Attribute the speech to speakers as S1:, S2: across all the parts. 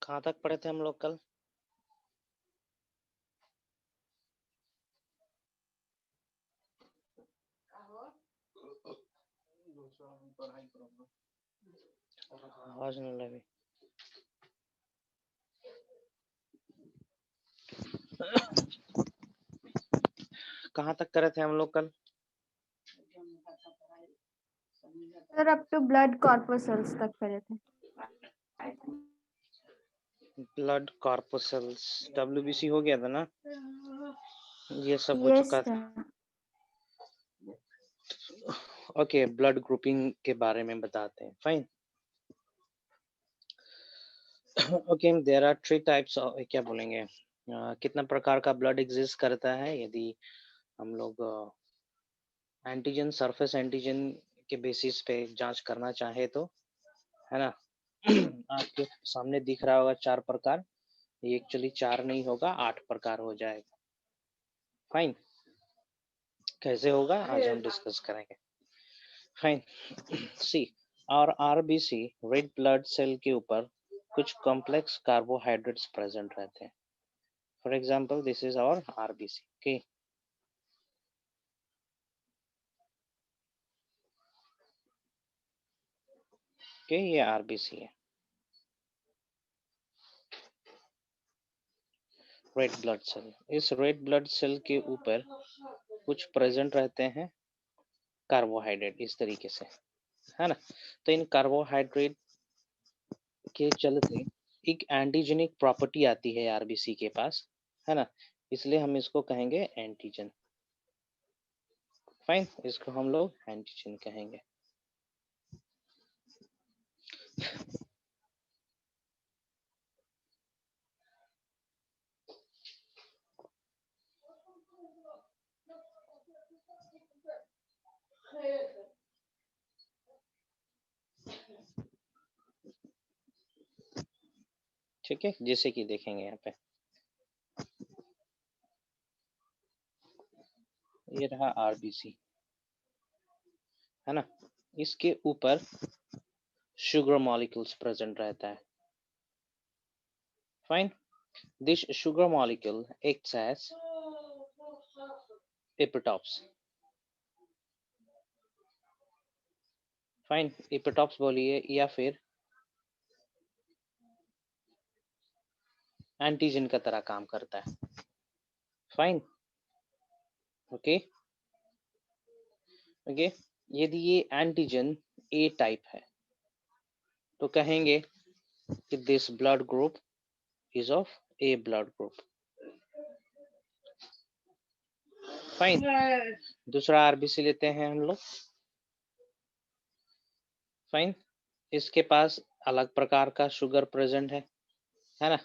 S1: कहाँ तक पढ़े थे हम लोग कल? आवाज नहीं लगी। कहाँ तक करे थे हम लोग कल?
S2: Sir up to blood corpuscles तक करे थे।
S1: ब्लड कॉर्पसेल्स WBC हो गया था ना, ये सब हो
S2: यस
S1: चुका था।
S2: सर।
S1: ओके, ब्लड ग्रुपिंग के बारे में बताते हैं। Fine. Okay, there are 3 types of, क्या बोलेंगे, कितना प्रकार का ब्लड एग्जिस्ट करता है। यदि हम लोग एंटीजन, सरफेस एंटीजन के बेसिस पे जांच करना चाहे तो, है ना। आपके सामने दिख रहा होगा 4 प्रकार। ये एक्चुअली 4 नहीं होगा, 8 प्रकार हो जाएगा। फाइन। कैसे होगा आज हम डिस्कस करेंगे। फाइन। सी और RBC रेड ब्लड सेल के ऊपर कुछ कॉम्प्लेक्स कार्बोहाइड्रेट्स प्रेजेंट रहते हैं। For example this is our RBC। Okay, ये RBC है, रेड ब्लड सेल। इस रेड ब्लड सेल के ऊपर कुछ प्रेजेंट रहते हैं कार्बोहाइड्रेट, इस तरीके से, है ना। तो इन कार्बोहाइड्रेट के चलते एक एंटीजेनिक प्रॉपर्टी आती है RBC के पास, है ना। इसलिए हम इसको कहेंगे एंटीजन। फाइन, इसको हम लोग एंटीजन कहेंगे। ठीक है, जैसे कि देखेंगे यहाँ पे, ये रहा RBC, है ना। इसके ऊपर शुगर मॉलिक्यूल्स प्रेजेंट रहता है। Fine, this sugar molecule acts as epitopes. Fine, epitopes बोलिए या फिर एंटीजन का तरह काम करता है। Fine, okay okay. यदि ये एंटीजन A टाइप है तो कहेंगे कि this blood group is of A blood group. Fine, दूसरा RBC लेते हैं हम लोग। फाइन, इसके पास अलग प्रकार का शुगर प्रेजेंट है ना।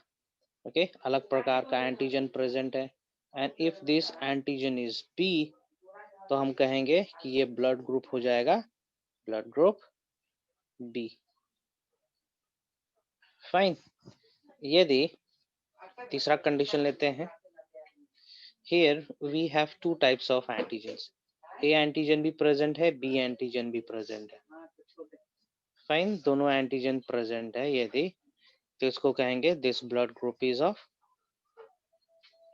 S1: ओके, अलग प्रकार का एंटीजन प्रेजेंट है। And if this antigen is B तो हम कहेंगे कि ये ब्लड ग्रुप हो जाएगा ब्लड ग्रुप B। फाइन, यदि तीसरा कंडीशन लेते हैं, here we have 2 types of antigens, A antigen भी प्रेजेंट है, B एंटीजन भी प्रेजेंट है। फाइन, दोनों एंटीजन प्रेजेंट है यदि, तो इसको कहेंगे this blood group is of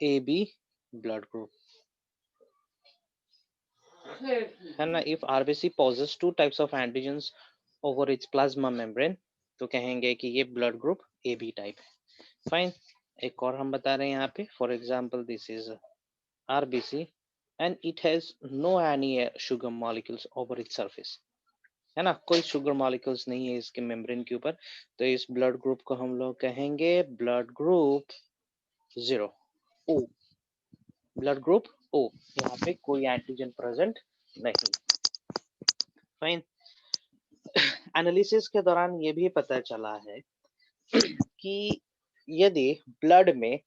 S1: AB blood group, है ना। If RBC possesses 2 types of antigens over its plasma membrane तो कहेंगे कि ये ब्लड ग्रुप AB टाइप है। फाइन, एक और हम बता रहे हैं यहाँ पे, for example this is RBC and it has no any sugar molecules over its surface, है ना। कोई शुगर मॉलिक्यूल्स नहीं है इसके मेम्ब्रेन के ऊपर, तो इस ब्लड ग्रुप को हम लोग कहेंगे blood group 0 O। Blood group O, यहाँ पे कोई एंटीजन प्रेजेंट नहीं। फाइन, एनालिसिस के दौरान ये भी पता चला है कि यदि ब्लड में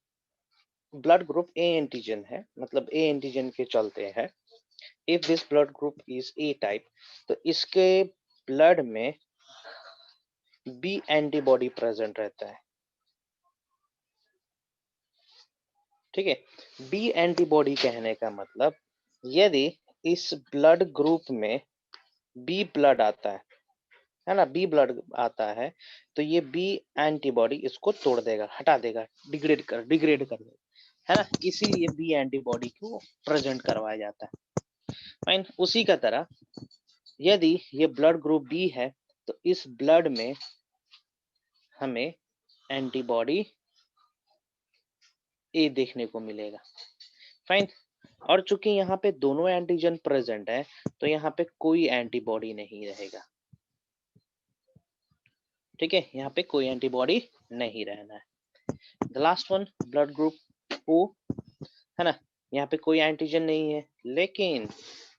S1: ब्लड ग्रुप A एंटीजन है, मतलब A एंटीजन के चलते है, if this blood group is A type तो इसके ब्लड में B एंटीबॉडी प्रेजेंट रहता है। ठीक है, B एंटीबॉडी कहने का मतलब, यदि इस ब्लड ग्रुप में B ब्लड आता है है ना, बी ब्लड आता है तो ये बी एंटीबॉडी इसको तोड़ देगा, हटा देगा, डिग्रेड कर देगा, है ना, इसीलिए बी एंटीबॉडी को प्रेजेंट करवाया जाता है। फाइन, उसी का तरह यदि ये ब्लड ग्रुप बी है तो इस ब्लड में हमें एंटीबॉडी ए देखने को मिलेगा। फाइन, और चूंकि यहाँ पे दोनों एंटीजन प्रेजेंट है तो यहाँ पे कोई एंटीबॉडी नहीं रहेगा। ठीक है, यहाँ पे कोई एंटीबॉडी नहीं रहना है। The last one blood group O, है ना, यहाँ पे कोई एंटीजन नहीं है लेकिन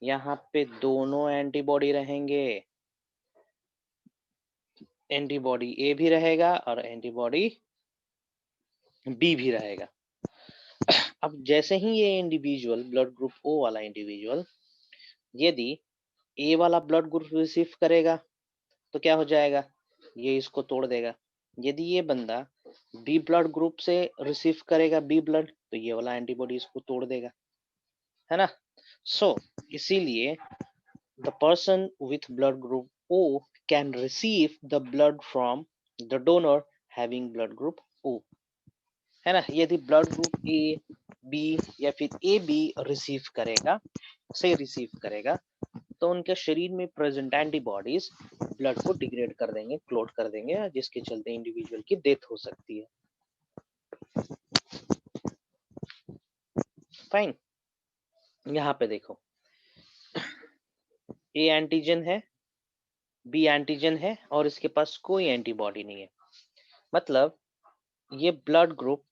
S1: यहाँ पे दोनों एंटीबॉडी रहेंगे, एंटीबॉडी ए भी रहेगा और एंटीबॉडी बी भी रहेगा। अब जैसे ही ये इंडिविजुअल ब्लड ग्रुप ओ वाला इंडिविजुअल यदि ए वाला ब्लड ग्रुप रिसीव करेगा तो क्या हो जाएगा, ये इसको तोड़ देगा। यदि ये बंदा बी ब्लड ग्रुप से रिसीव करेगा बी ब्लड तो ये वाला एंटीबॉडी इसको तोड़ देगा, है ना। सो इसीलिए the person with blood group O can receive the blood from the donor having blood group O, है ना। यदि ब्लड ग्रुप ए बी या फिर ए बी रिसीव करेगा तो उनके शरीर में प्रेजेंट एंटीबॉडीज ब्लड को डिग्रेड कर देंगे, क्लोट कर देंगे, जिसके चलते इंडिविजुअल की डेथ हो सकती है। फाइन, यहाँ पे देखो ए एंटीजन है, बी एंटीजन है और इसके पास कोई एंटीबॉडी नहीं है, मतलब ये ब्लड ग्रुप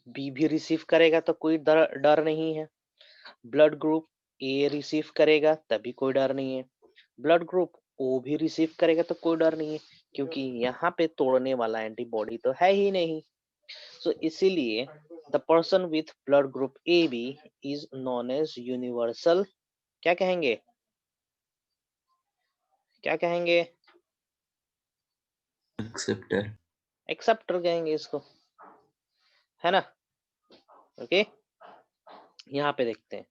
S1: बी भी रिसीव करेगा तो कोई डर नहीं है, ब्लड ग्रुप ए रिसीव करेगा तभी कोई डर नहीं है, ब्लड ग्रुप ओ भी रिसीव करेगा तो कोई डर नहीं है, क्योंकि यहाँ पे तोड़ने वाला एंटीबॉडी तो है ही नहीं। सो इसीलिए the person with blood group A B is known as universal, क्या कहेंगे, क्या कहेंगे,
S3: एक्सेप्टर,
S1: एक्सेप्टर कहेंगे इसको, है ना। ओके, यहाँ पे देखते हैं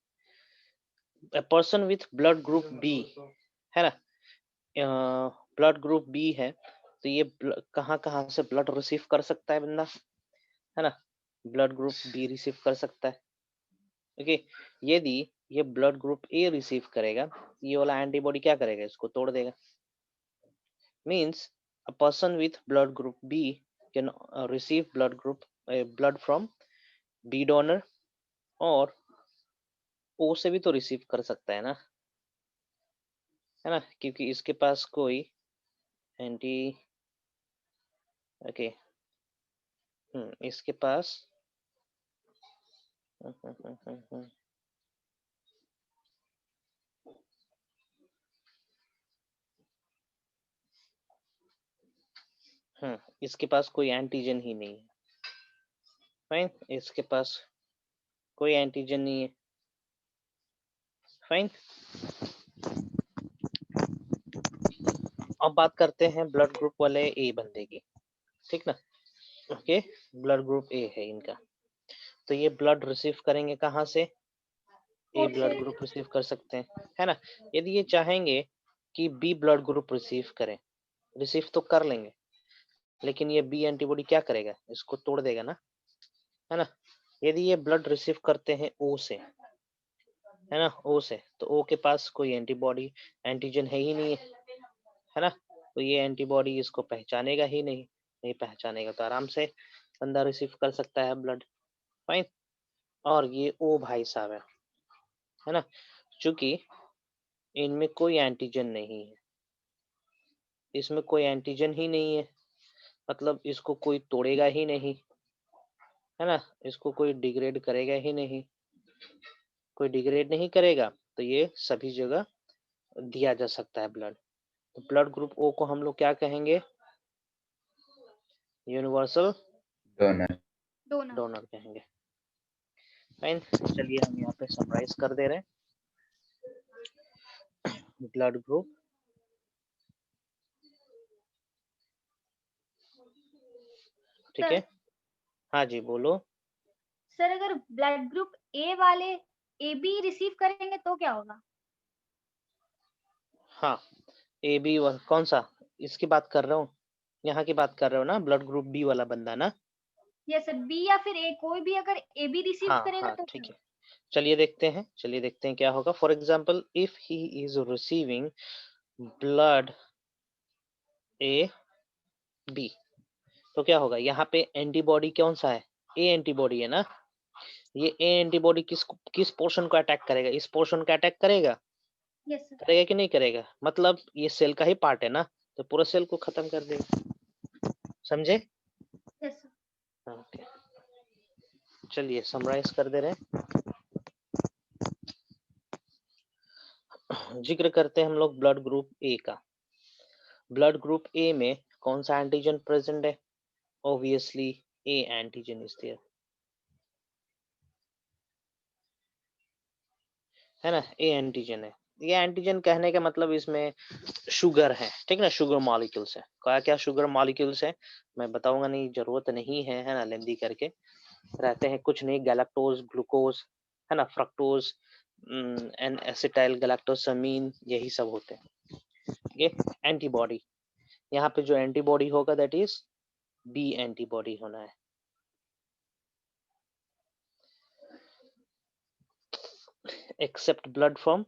S1: a person with blood group B, है ना, ब्लड ग्रुप बी है तो ये कहाँ कहाँ से ब्लड रिसीव कर सकता है बंदा, है ना, ब्लड ग्रुप बी रिसीव कर सकता है। ओके, यदि ये ब्लड ग्रुप ए रिसीव करेगा ये वाला एंटीबॉडी क्या करेगा, इसको तोड़ देगा। Means a person with blood group B can receive blood from B donor और ओ से भी तो रिसीव कर सकता है ना, क्योंकि इसके पास कोई एंटी, ओके, इसके पास इसके पास कोई एंटीजन ही नहीं है। फाइन, इसके पास कोई एंटीजन नहीं है। फाइन, अब बात करते हैं ब्लड ग्रुप वाले ए बंदे की, ठीक ना। ओके, ब्लड ग्रुप ए है इनका, तो ये ब्लड रिसीव करेंगे कहाँ से, ए ब्लड ग्रुप रिसीव कर सकते हैं, है ना। यदि ये चाहेंगे कि बी ब्लड ग्रुप रिसीव करें, रिसीव तो कर लेंगे लेकिन ये बी एंटीबॉडी क्या करेगा, इसको तोड़ देगा ना, है ना। यदि ये ब्लड रिसीव करते हैं ओ से, है ना, ओ से, तो ओ के पास कोई एंटीबॉडी एंटीजन है ही नहीं है ना, तो ये एंटीबॉडी इसको पहचानेगा ही नहीं पहचानेगा तो आराम से बंदा रिसीव कर सकता है ब्लड। फाइन, और ये ओ भाई साहब है ना, चूंकि इनमें कोई एंटीजन नहीं है, इसमें कोई एंटीजन ही नहीं है, मतलब इसको कोई तोड़ेगा ही नहीं, है ना, इसको कोई डिग्रेड करेगा ही नहीं, कोई डिग्रेड नहीं करेगा तो ये सभी जगह दिया जा सकता है ब्लड। तो ब्लड ग्रुप ओ को हम लोग क्या कहेंगे, यूनिवर्सल
S3: डोनर,
S1: डोनर कहेंगे। फाइन, चलिए हम यहाँ पे समराइज कर दे रहे हैं। ब्लड ग्रुप, ठीक है, हाँ जी बोलो।
S2: सर अगर ब्लड ग्रुप ए वाले ए बी रिसीव करेंगे तो क्या होगा?
S1: हाँ, ए बी कौन सा, इसकी बात कर रहा हूँ, यहाँ की बात कर रहे हो ना, ब्लड ग्रुप बी वाला बंदा ना।
S2: यस सर, बी या फिर ए, कोई भी अगर ए बी रिसीव
S1: हाँ
S2: करेगा
S1: हाँ
S2: तो
S1: ठीक है, चलिए देखते हैं क्या होगा। For example if he is receiving blood A B, तो क्या होगा यहाँ पे एंटीबॉडी कौन सा है, ए एंटीबॉडी है ना। ये ए एंटीबॉडी किस पोर्शन को अटैक करेगा, इस पोर्शन को अटैक करेगा,
S2: यस सर,
S1: करेगा कि नहीं करेगा, मतलब ये सेल का ही पार्ट है ना, तो पूरा सेल को खत्म कर देगा, समझे।
S2: Yes sir.
S1: ओके, चलिए समराइज कर दे रहे हैं। जिक्र करते हैं हम लोग ब्लड ग्रुप ए का। ब्लड ग्रुप ए में कौन सा एंटीजन प्रेजेंट है, obviously A antigen is there, है ना, ए एंटीजन है। ये एंटीजन कहने का मतलब इसमें शुगर है, ठीक ना, शुगर मॉलिक्यूल्स है। क्या क्या शुगर मॉलिक्यूल्स है मैं बताऊंगा नहीं, जरूरत नहीं है ना, लेंदी करके रहते हैं कुछ नहीं, गैलेक्टोज, ग्लूकोज, है ना, फ्रक्टोज एंड एसिटाइल गैलेक्टोसामीन, यही सब होते हैं। ये एंटीबॉडी, यहाँ पे जो एंटीबॉडी होगा दैट इज बी एंटीबॉडी होना है। एक्सेप्ट ब्लड फ्रॉम,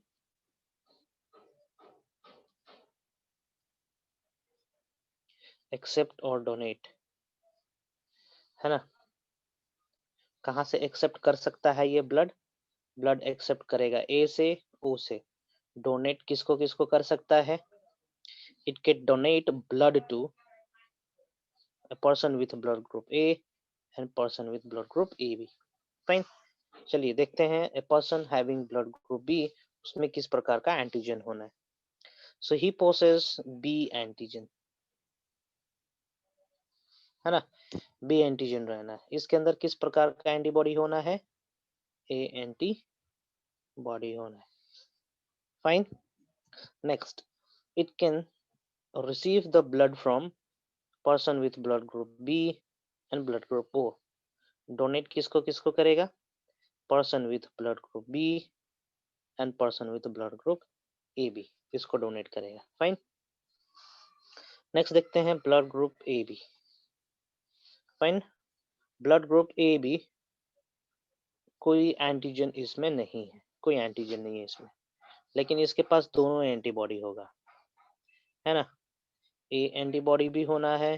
S1: एक्सेप्ट और डोनेट, है ना। कहाँ से एक्सेप्ट कर सकता है ये ब्लड, ब्लड एक्सेप्ट करेगा ए से, ओ से। डोनेट किसको किसको कर सकता है, it can donate blood to a person with blood group A and person with blood group AB, fine. चलिए देखते हैं a person having blood group B, उसमें किस प्रकार का एंटीजन होना है। सो ही पोसेस B एंटीजन, है ना, B एंटीजन रहना है। इसके अंदर किस प्रकार का एंटीबॉडी होना है, A एंटीबॉडी होना है, fine. Next, it can receive the blood from person with blood group B and blood group O। Donate किसको किसको करेगा, person with blood group B and person with blood group AB, इसको donate करेगा, fine. Next देखते हैं blood group AB, fine. Blood group AB कोई antigen इसमें नहीं है, कोई एंटीजन नहीं है इसमें, लेकिन इसके पास दोनों एंटीबॉडी होगा, है ना। ए एंटीबॉडी भी होना है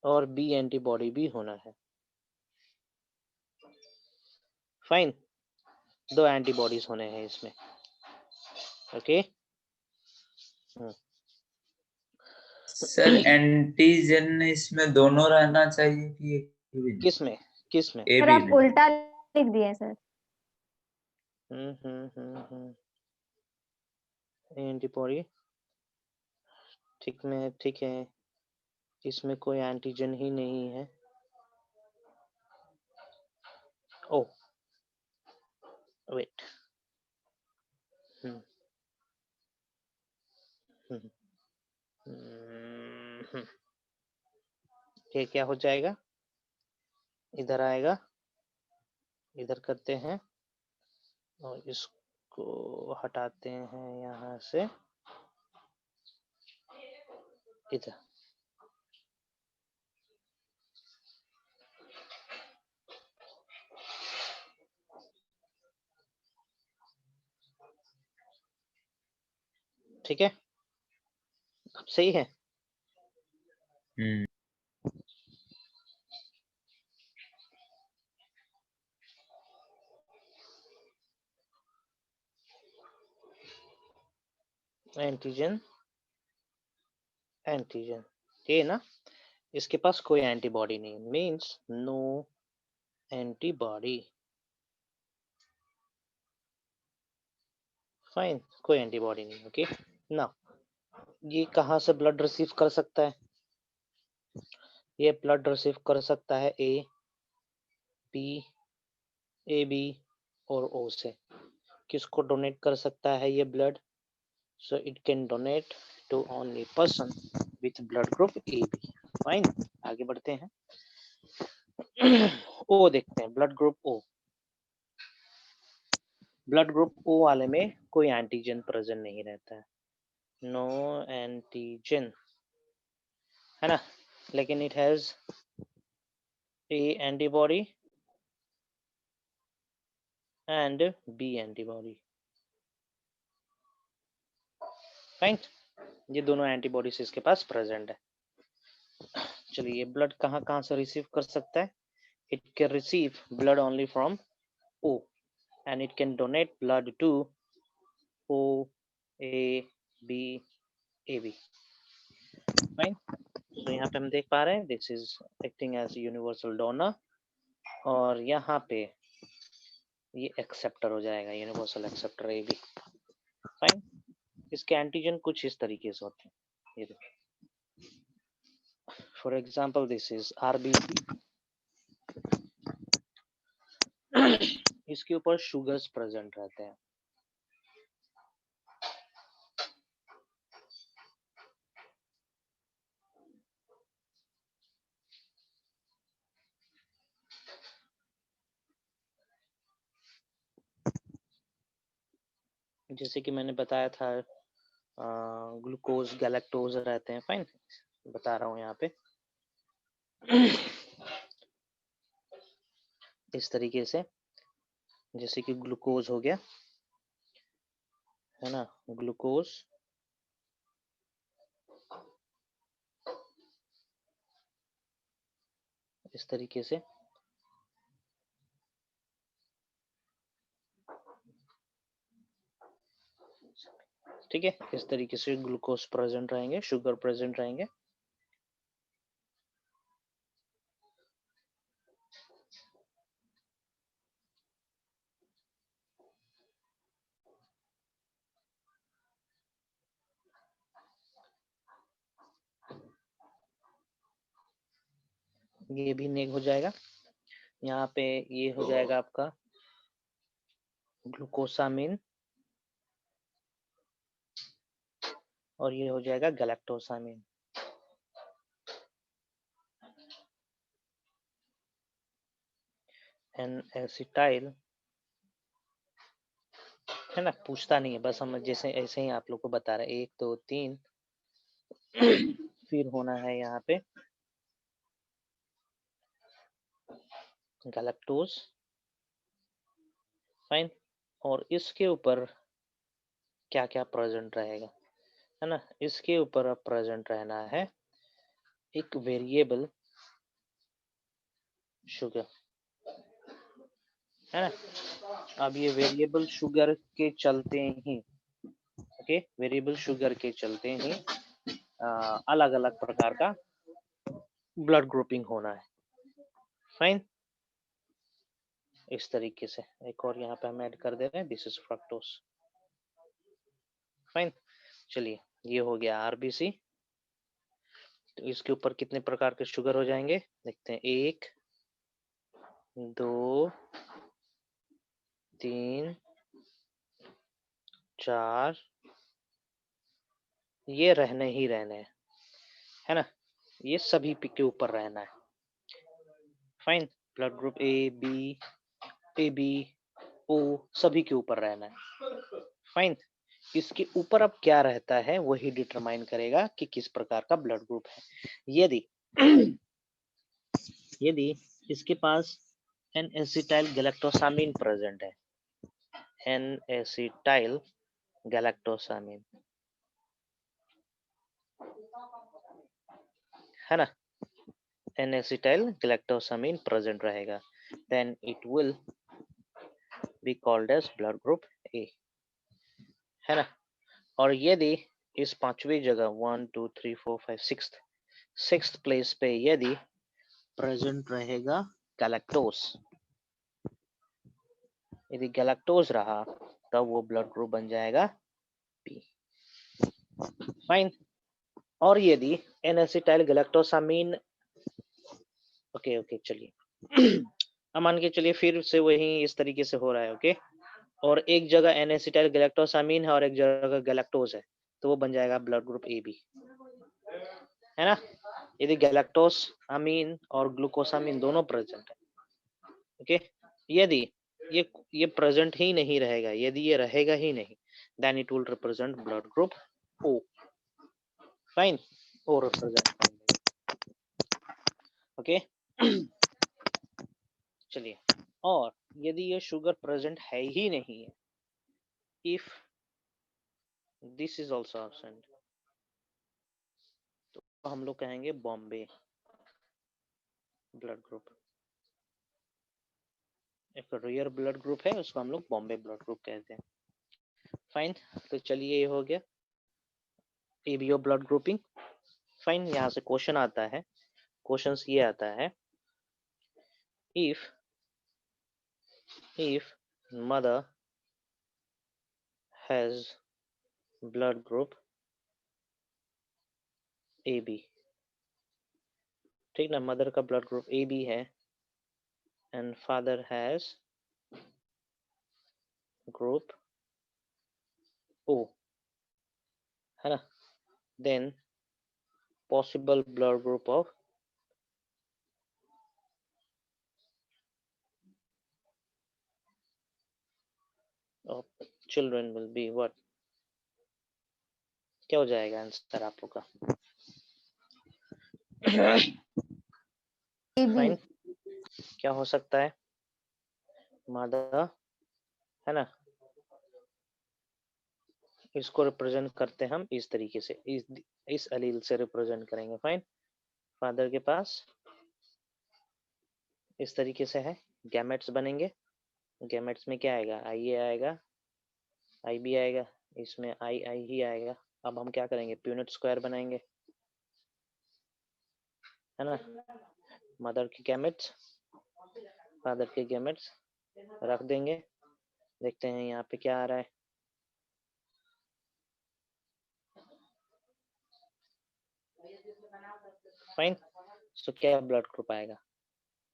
S1: और बी एंटीबॉडी भी होना है, फाइन। दो एंटीबॉडीज होने हैं इसमें, ओके।
S3: सर एंटीजन इसमें दोनों रहना चाहिए कि एक भी?
S1: किसमें किसमें,
S3: ए
S2: सर
S3: बी
S2: आप
S3: में।
S2: उल्टा लिख दिए सर।
S1: एंटीबॉडी ठीक है, इसमें कोई एंटीजन ही नहीं है। ओ वेट, ये क्या हो जाएगा, इधर आएगा, इधर करते हैं और इसको हटाते हैं यहाँ से इधर, ठीक है, अब सही है।
S3: हम्म।
S1: एंटीजन एंटीजन, ये ना, इसके पास कोई एंटीबॉडी नहीं, मींस नो एंटीबॉडी, फाइन, कोई एंटीबॉडी नहीं, ओके। ना ये कहाँ से ब्लड रिसीव कर सकता है, ये ब्लड रिसीव कर सकता है ए बी और ओ से। किसको डोनेट कर सकता है ये blood, so it can donate to only person with blood group AB, फाइन। आगे बढ़ते हैं। ओ देखते हैं, blood group O, blood group O वाले में कोई एंटीजन प्रेजेंट नहीं रहता है, नो एंटीजन, है ना, लेकिन it has A antibody and B antibody. Fine, ये दोनों एंटीबॉडीज इसके पास प्रेजेंट है। चलिए, ये ब्लड कहाँ कहाँ से रिसीव कर सकता है? It can receive blood only from O and it can donate blood to O, A, B, AB. Fine. तो यहाँ पे हम देख पा रहे हैं this is acting as a universal donor, और यहाँ पे ये एक्सेप्टर हो जाएगा, यूनिवर्सल एक्सेप्टर AB। फाइन, इसके एंटीजन कुछ इस तरीके से होते हैं, ये देखो। For example this is RBC, इसके ऊपर शुगर्स प्रेजेंट रहते हैं। जैसे कि मैंने बताया था, ग्लूकोज गैलेक्टोज रहते हैं। फाइन, बता रहा हूँ यहाँ पे इस तरीके से, जैसे कि ग्लूकोज हो गया, है ना, ग्लूकोज, इस तरीके से, ठीक है, इस तरीके से ग्लूकोज प्रेजेंट रहेंगे, शुगर प्रेजेंट रहेंगे। ये भी नेग हो जाएगा, यहाँ पे ये हो जाएगा आपका ग्लूकोसामिन, और ये हो जाएगा गैलेक्टोसामिन। एन एसिटाइल, है ना, पूछता नहीं है, बस हम जैसे ऐसे ही आप लोग को बता रहे हैं, 1 2 3 फिर होना है यहाँ पे गैलेक्टोज। फाइन, और इसके ऊपर क्या क्या प्रेजेंट रहेगा, है ना, इसके ऊपर अब प्रेजेंट रहना है एक वेरिएबल शुगर, है ना। अब ये वेरिएबल शुगर के चलते ही, ओके, वेरिएबल शुगर के चलते ही अलग अलग प्रकार का ब्लड ग्रुपिंग होना है। फाइन, इस तरीके से एक और यहाँ पे हम ऐड कर दे रहे हैं, दिस इज फ्रक्टोज। फाइन, चलिए, ये हो गया RBC। तो इसके ऊपर कितने प्रकार के शुगर हो जाएंगे, देखते हैं, 1 2 3 4, ये रहने ही रहने हैं, है ना, ये सभी के ऊपर रहना है। Fine, blood group AB O सभी के ऊपर रहना है। फाइन, इसके ऊपर अब क्या रहता है वही डिटरमाइन करेगा कि किस प्रकार का ब्लड ग्रुप है। यदि यदि इसके पास एन एसिटाइल गैलेक्टोसामिन प्रेजेंट है, एन एसिटाइल गैलेक्टोसामिन, है ना, एन एसिटाइल गैलेक्टोसामिन प्रेजेंट रहेगा, then it will be called as blood group A, है ना। और यदि इस पांचवी जगह 1 2 3 4 5 6th प्लेस पे यदि प्रेजेंट रहेगा गैलेक्टोस, यदि गैलेक्टोस रहा तब वो ब्लड ग्रुप बन जाएगा B। फाइन, और यदि एन एसिटाइल गैलेक्टोसामिन, ओके चलिए अब मान के चलिए फिर से वही इस तरीके से हो रहा है, ओके, और एक जगह एन एसिटाइल गैलेक्टोसामिन है और एक जगह गैलेक्टोज है, तो वो बन जाएगा ब्लड ग्रुप AB, है ना। यदि गैलेक्टोस अमीन और ग्लूकोसामिन दोनों प्रेजेंट है, ओके, यदि ये प्रेजेंट ही नहीं रहेगा, यदि ये रहेगा ही नहीं, then it will represent blood group O, fine, O represent करेंगे, ओके। चलिए, और यदि ये शुगर प्रेजेंट है ही नहीं है, if this is also absent, तो हम लोग कहेंगे बॉम्बे ब्लड ग्रुप। एक रेयर ब्लड ग्रुप है, उसको हम लोग बॉम्बे ब्लड ग्रुप कहते हैं, फाइन। तो चलिए, ये हो गया एबीओ ब्लड ग्रुपिंग, फाइन। यहाँ से क्वेश्चन आता है, क्वेश्चन ये आता है, if mother has blood group AB, ठीक ना, मदर का ब्लड ग्रुप AB है and father has group O, है ना, then possible blood group of children will be what, क्या हो जाएगा आंसर आप लोग का? फाइन, क्या हो सकता है? मदर, है ना, इसको रिप्रेजेंट करते हैं हम इस तरीके से, इस एलील से रिप्रेजेंट करेंगे, फाइन। फादर के पास इस तरीके से है, गैमेट्स बनेंगे, गैमेट्स में क्या आएगा? आई ए आएगा, आई बी आएगा, इसमें आई आई ही आएगा। अब हम क्या करेंगे? प्यूनेट स्क्वायर बनाएंगे, है ना, मदर के गैमेट्स, फादर के गैमेट्स रख देंगे, देखते हैं यहाँ पे क्या आ रहा है। फाइन, सो क्या ब्लड ग्रुप आएगा?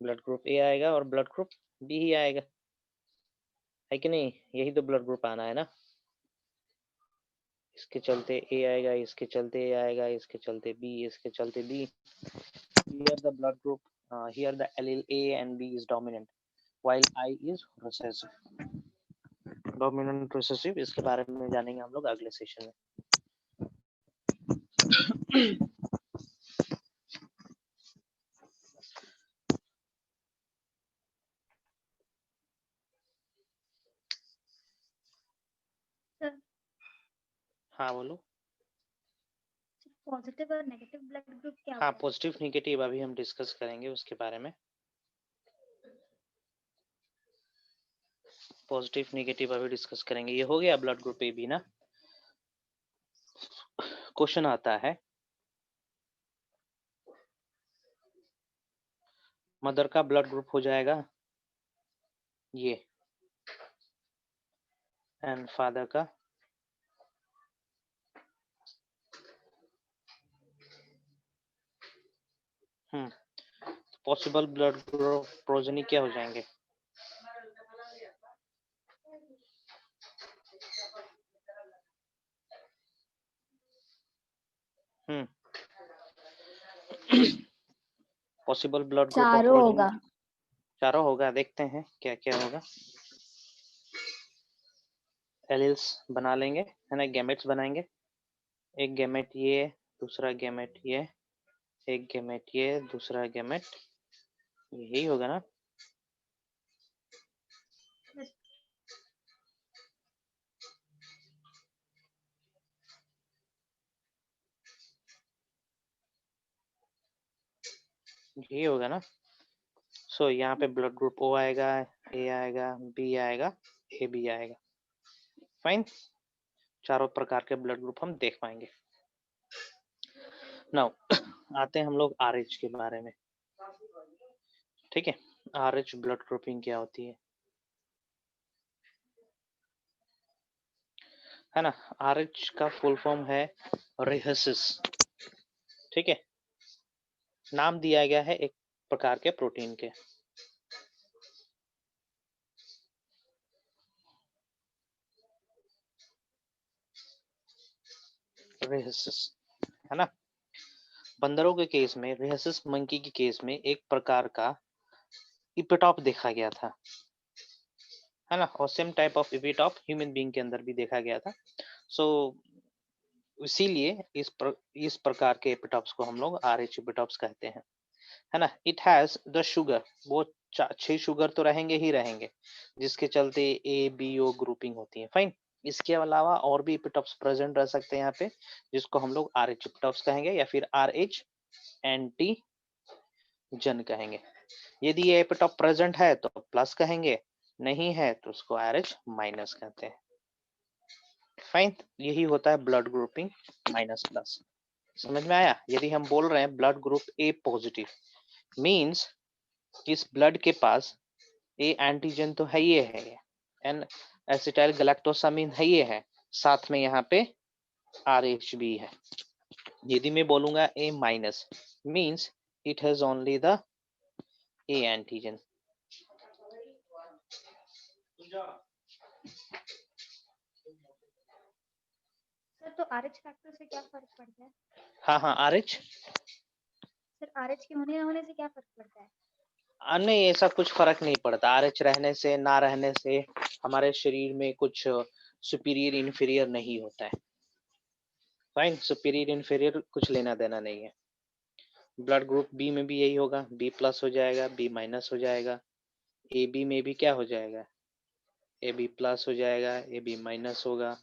S1: ब्लड ग्रुप ए आएगा और ब्लड ग्रुप बी ही आएगा, है कि नहीं? यही तो ब्लड ग्रुप आना है ना, इसके चलते ए आएगा, इसके चलते ए आएगा, इसके चलते बी, इसके चलते B. Here the blood group, here the allele A and B is dominant, while I is recessive. Dominant recessive, इसके बारे में जानेंगे हम लोग अगले सेशन में। हाँ बोलो।
S2: पॉजिटिव और नेगेटिव ब्लड ग्रुप क्या
S1: हाँ, पॉजिटिव नेगेटिव अभी हम डिस्कस करेंगे उसके बारे में। पॉजिटिव नेगेटिव अभी डिस्कस करेंगे। ये हो गया ब्लड ग्रुप ए बी ना। क्वेश्चन आता है, मदर का ब्लड ग्रुप हो जाएगा ये, एंड फादर का पॉसिबल ब्लड ग्रुप प्रोजेनी क्या हो जाएंगे? Possible blood group of progeny चारों होगा, देखते हैं क्या क्या होगा। एलिल्स बना लेंगे, है ना, गैमेट्स बनाएंगे, एक गैमेट ये, दूसरा गैमेट ये, एक गैमेट ये, दूसरा गैमेट यही होगा ना। यही होगा ना। सो यहाँ पे ब्लड ग्रुप ओ आएगा, ए आएगा, बी आएगा, ए बी आएगा, फाइन। चारों प्रकार के ब्लड ग्रुप हम देख पाएंगे। नाउ आते हैं हम लोग RH के बारे में, ठीक है। RH ब्लड ग्रुपिंग क्या होती है ना। RH का फुल फॉर्म है रिहेसिस, ठीक है, नाम दिया गया है एक प्रकार के प्रोटीन के। रिहेसिस, है ना। बंदरों के केस में, रिहेसिस मंकी के केस में एक प्रकार का इपिटॉप देखा गया था, है ना, और same type of epitope human being के अंदर भी देखा गया था। सो इसीलिए इस प्रकार के एपिटॉप्स को हम लोग RH एपिटॉप्स कहते हैं, है ना। इट हैज द शुगर, वो 6 शुगर तो रहेंगे ही रहेंगे, जिसके चलते ABO ग्रुपिंग होती है। फाइन। इसके अलावा और भी एपिटॉप्स प्रेजेंट रह सकते हैं यहाँ पे, जिसको हम लोग RH एपिटॉप्स कहेंगे या फिर RH एंटीजन कहेंगे। यदि ये एपिटॉप प्रेजेंट है तो प्लस कहेंगे, नहीं है तो उसको RH माइनस कहते हैं। फाइन। यही होता है ब्लड ग्रुपिंग माइनस प्लस। समझ में आया? यदि हम बोल रहे हैं blood group A positive, means इस ब्लड के पास ए एंटीजन तो है ही है, एन एसिटाइल गैलेक्टोसामिन है ही है, साथ में यहाँ पे RH भी है। यदि मैं बोलूंगा A minus, means it has only the A antigen.
S2: Sir तो RH फैक्टर से क्या फर्क पड़ता है?
S1: हाँ RH।
S2: सर RH के होने ना होने से क्या फर्क पड़ता है?
S1: नहीं, ऐसा कुछ फर्क नहीं पड़ता। RH रहने से ना रहने से हमारे शरीर में कुछ सुपीरियर इन्फीरियर नहीं होता है। फाइन। सुपीरियर इन्फीरियर कुछ लेना देना नहीं है। ब्लड ग्रुप B में भी यही होगा, B प्लस हो जाएगा, B माइनस हो जाएगा। AB में भी क्या हो जाएगा, AB प्लस हो जाएगा, AB माइनस होगा,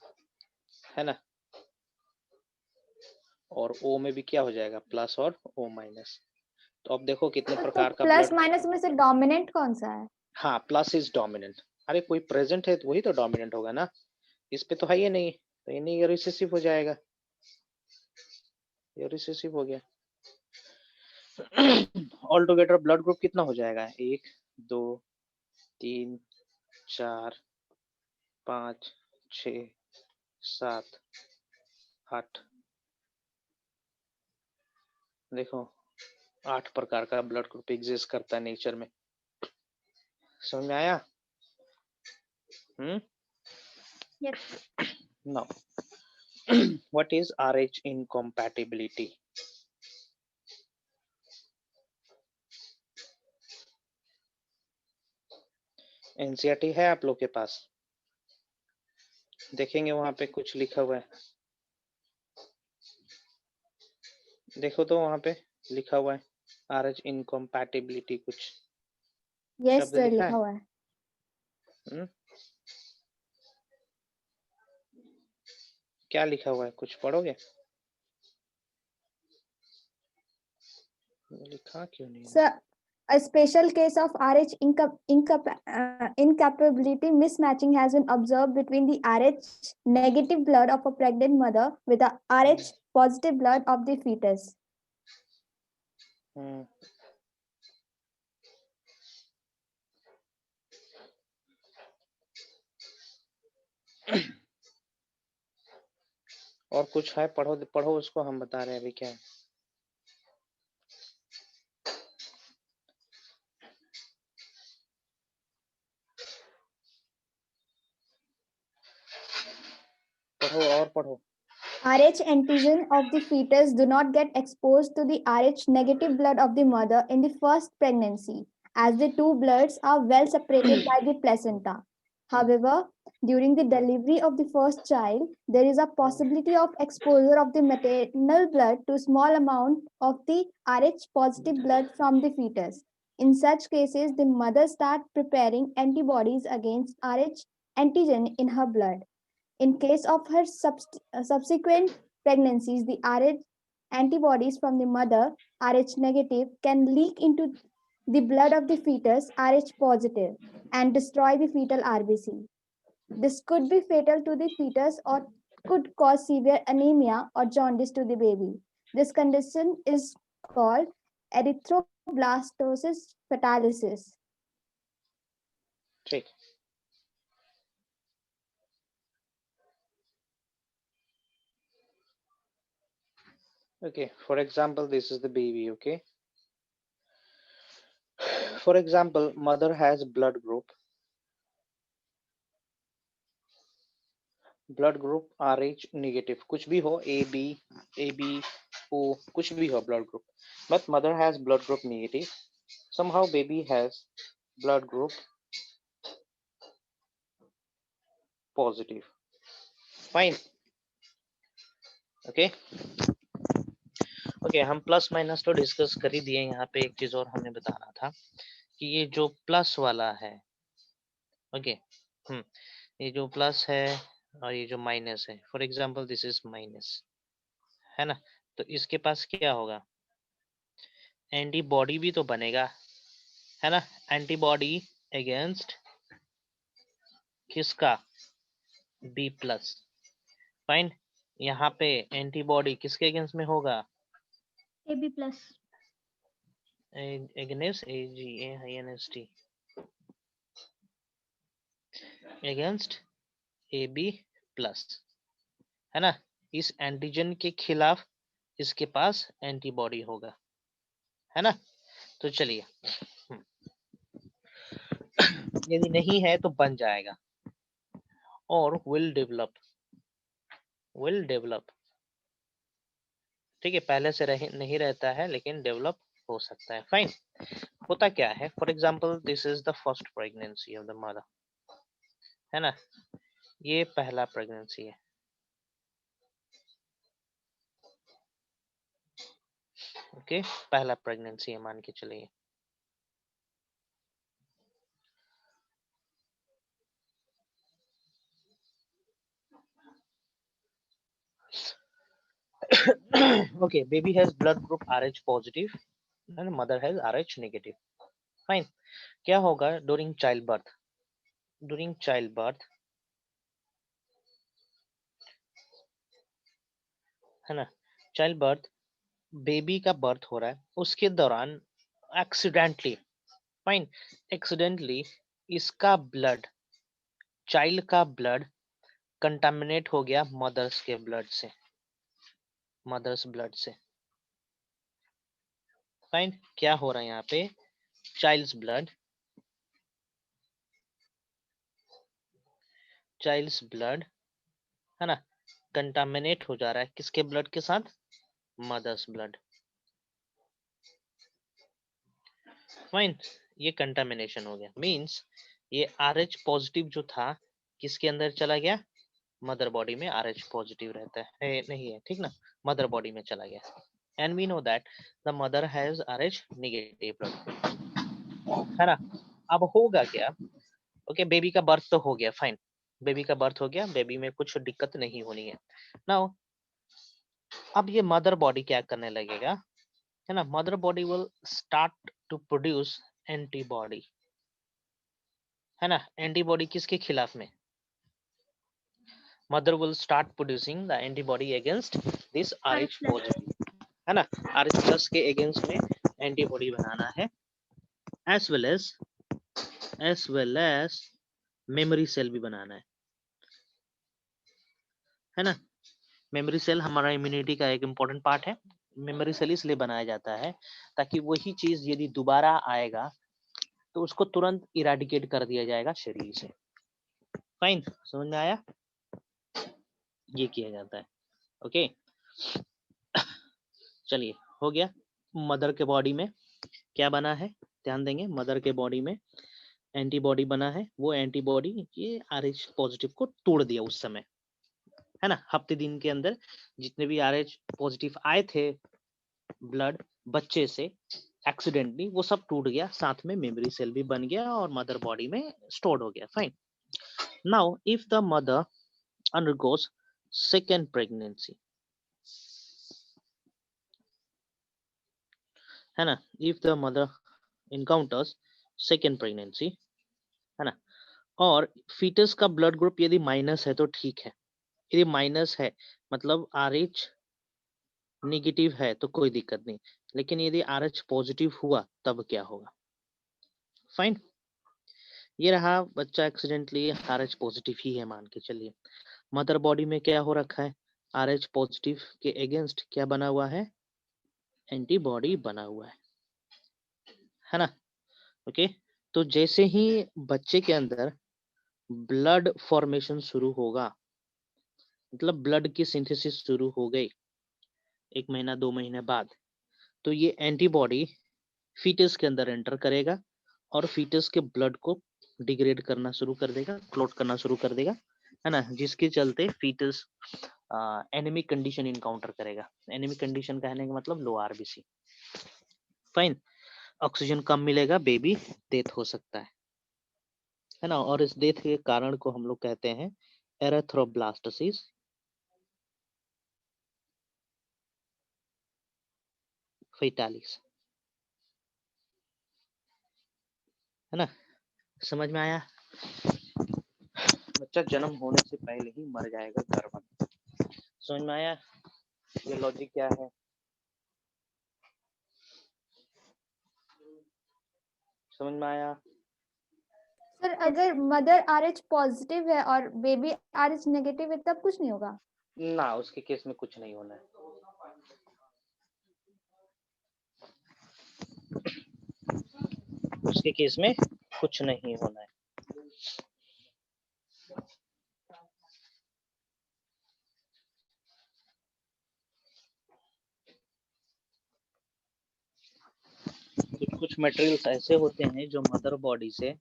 S1: है ना। और O में भी क्या हो जाएगा, प्लस और O माइनस। तो अब देखो कितने
S4: तो
S1: प्रकार का
S4: प्लस
S1: ब्लड।
S4: माइनस में से डोमिनेंट कौन सा है?
S1: हाँ, प्लस इज डोमिनेंट। अरे कोई प्रेजेंट है तो वही तो डोमिनेंट होगा ना, इस पे तो है ही नहीं, तो ये नहीं, ये रिसेसिव हो जाएगा, ये रिसेसिव हो गया। ऑल टुगेदर ब्लड ग्रुप कितना हो जाएगा, 1 2 3 4 5 6 7 8। देखो 8 प्रकार का ब्लड ग्रुप एग्जिस्ट करता है नेचर में। समझ में आया?
S2: Yes.
S1: Now, what is RH incompatibility? NCERT है आप लोग के पास? देखेंगे वहां पे कुछ लिखा हुआ है, देखो तो वहां पे लिखा हुआ है RH incompatibility, कुछ
S4: यस
S1: शब्द
S4: सर,
S1: लिखा
S4: लिखा
S1: है।
S4: हुआ है।
S1: क्या लिखा हुआ है, कुछ पढ़ोगे? लिखा क्यों नहीं है?
S4: Sir, a special case of RH incapability mismatching has been observed between the RH negative blood of a pregnant mother with the RH positive blood of the fetus.
S1: और कुछ है, पढ़ो पढ़ो उसको, हम बता रहे हैं अभी क्या है। पढ़ो और पढ़ो।
S4: RH antigen of the fetus do not get exposed to the RH negative blood of the mother in the first pregnancy, as the two bloods are well separated by the placenta. However, during the delivery of the first child, there is a possibility of exposure of the maternal blood to small amount of the RH positive blood from the fetus. In such cases, the mother starts preparing antibodies against RH antigen in her blood. In case of her subsequent pregnancies, the RH antibodies from the mother, RH negative, can leak into the blood of the fetus, RH positive, and destroy the fetal RBC. This could be fatal to the fetus or could cause severe anemia or jaundice to the baby. This condition is called erythroblastosis fetalis.
S1: ठीक। Okay, for example, this is the baby, okay? For example, mother has blood group RH negative, कुछ भी हो, AB O, कुछ भी हो blood group, but mother has blood group negative. Somehow baby has blood group positive. Fine. Okay okay, हम plus minus तो discuss कर ही दिए। यहाँ पे एक चीज और हमें बताना था कि ये जो प्लस वाला है, ओके ये जो प्लस है और ये जो माइनस है, for example this is minus, है ना, तो इसके पास क्या होगा, एंटीबॉडी भी तो बनेगा, है ना, एंटीबॉडी अगेंस्ट किसका, बी प्लस। फाइन, यहाँ पे एंटीबॉडी किसके अगेंस्ट में होगा,
S2: AB plus.
S1: Against AGAINST against AB plus, है ना, इस एंटीजन के खिलाफ इसके पास एंटीबॉडी होगा, है ना। तो चलिए यदि नहीं है तो बन जाएगा, और विल डेवलप, ठीक है, पहले से नहीं रहता है लेकिन डेवलप हो सकता है। फाइन, होता क्या है, for example this is the first pregnancy of the mother, है ना, ये पहला प्रेगनेंसी है, ओके पहला प्रेगनेंसी है मान के चलिए। okay, baby has blood group RH positive and mother has RH negative. Fine, क्या होगा during childbirth, है ना, चाइल्ड बर्थ, बेबी का बर्थ हो रहा है, उसके दौरान एक्सीडेंटली, फाइन, एक्सीडेंटली इसका ब्लड, चाइल्ड का ब्लड कंटामिनेट हो गया मदर्स के ब्लड से, मदर्स ब्लड से। फाइन, क्या हो रहा है यहाँ पे, चाइल्ड्स ब्लड, है ना, कंटामिनेट हो जा रहा है किसके ब्लड के साथ, मदर्स ब्लड। फाइन, ये कंटामिनेशन हो गया, मींस ये RH पॉजिटिव जो था किसके अंदर चला गया, मदर बॉडी में RH पॉजिटिव रहता है नहीं है, ठीक ना, मदर बॉडी में चला गया, and we know that the mother has RH negative blood, है ना। अब होगा क्या, ओके बेबी का बर्थ तो हो गया, फाइन, बेबी का बर्थ हो गया, बेबी में कुछ दिक्कत नहीं होनी है। नाउ अब ये मदर बॉडी क्या करने लगेगा, है ना, mother body will start to produce antibody, है ना, एंटीबॉडी किसके खिलाफ में, mother will start producing the antibody against this RH positive, है ना, RH प्लस के अगेंस्ट में एंटीबॉडी बनाना है, as well as memory cell भी बनाना है ना। मेमोरी सेल हमारा इम्यूनिटी का एक इम्पोर्टेंट पार्ट है, मेमोरी सेल इसलिए बनाया जाता है ताकि वही चीज यदि दोबारा आएगा तो उसको तुरंत इराडिकेट कर दिया जाएगा शरीर से। फाइन, समझ में आया, ये किया जाता है, ओके। चलिए हो गया, मदर के बॉडी में क्या बना है, ध्यान देंगे, मदर के बॉडी में एंटीबॉडी बना है, वो एंटीबॉडी ये RH पॉजिटिव को तोड़ दिया उस समय, है ना, हफ्ते दिन के अंदर जितने भी RH पॉजिटिव आए थे ब्लड बच्चे से एक्सीडेंटली, वो सब टूट गया, साथ में मेमोरी सेल भी बन गया और मदर बॉडी में स्टोर्ड हो गया। Fine, now if the mother undergoes second pregnancy, है ना, if the mother encounters second pregnancy, है ना, और फीटस का ब्लड ग्रुप यदि माइनस है तो ठीक है, यदि माइनस है मतलब RH नेगेटिव है तो कोई दिक्कत नहीं, लेकिन यदि RH पॉजिटिव हुआ तब क्या होगा। फाइन, ये रहा बच्चा एक्सीडेंटली RH पॉजिटिव ही है मान के चलिए, मदर बॉडी में क्या हो रखा है, RH पॉजिटिव के अगेंस्ट क्या बना हुआ है, एंटीबॉडी बना हुआ है ना, ओके। तो जैसे ही बच्चे के अंदर ब्लड फॉर्मेशन शुरू होगा, मतलब ब्लड की सिंथेसिस शुरू हो गई 1 महीना 2 महीने बाद, तो ये एंटीबॉडी फीटस के अंदर एंटर करेगा और फीटस के ब्लड को डिग्रेड करना शुरू कर देगा, क्लॉट करना शुरू कर देगा, है ना, जिसके चलते फीटस एनीमिक कंडीशन इनकाउंटर करेगा। एनीमिक कंडीशन कहने का मतलब लो आरबीसी। फाइन, ऑक्सीजन कम मिलेगा, बेबी डेथ हो सकता है ना। और इस डेथ के कारण को हम लोग कहते हैं एरेथ्रोब्लास्टोसिस, फेटालिस, है ना। समझ में आया? बच्चा जन्म होने से पहले ही मर जाएगा गर्भ में। समझ में आया ये लॉजिक क्या है? समझ में आया?
S4: सर अगर मदर RH पॉजिटिव है और बेबी RH नेगेटिव है तब कुछ नहीं होगा?
S1: ना, उसके केस में कुछ नहीं होना है। उसके केस में कुछ नहीं होना है। कुछ मटेरियल्स ऐसे होते हैं जो मदर बॉडी से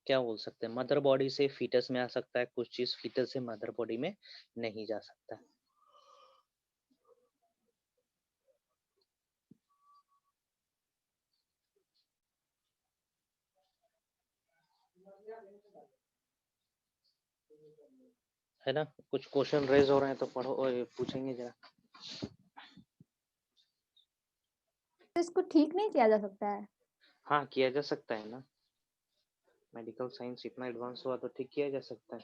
S1: क्या बोल सकते हैं, मदर बॉडी से फीटस में आ सकता है, कुछ चीज फीटस से मदर बॉडी में नहीं जा सकता। है ना। कुछ क्वेश्चन रेज हो रहे हैं तो पढ़ो और पूछेंगे जरा।
S4: तो इसको ठीक नहीं किया जा सकता है?
S1: हाँ, किया जा सकता है ना। मेडिकल साइंस इतना एडवांस हुआ तो ठीक किया जा सकता है।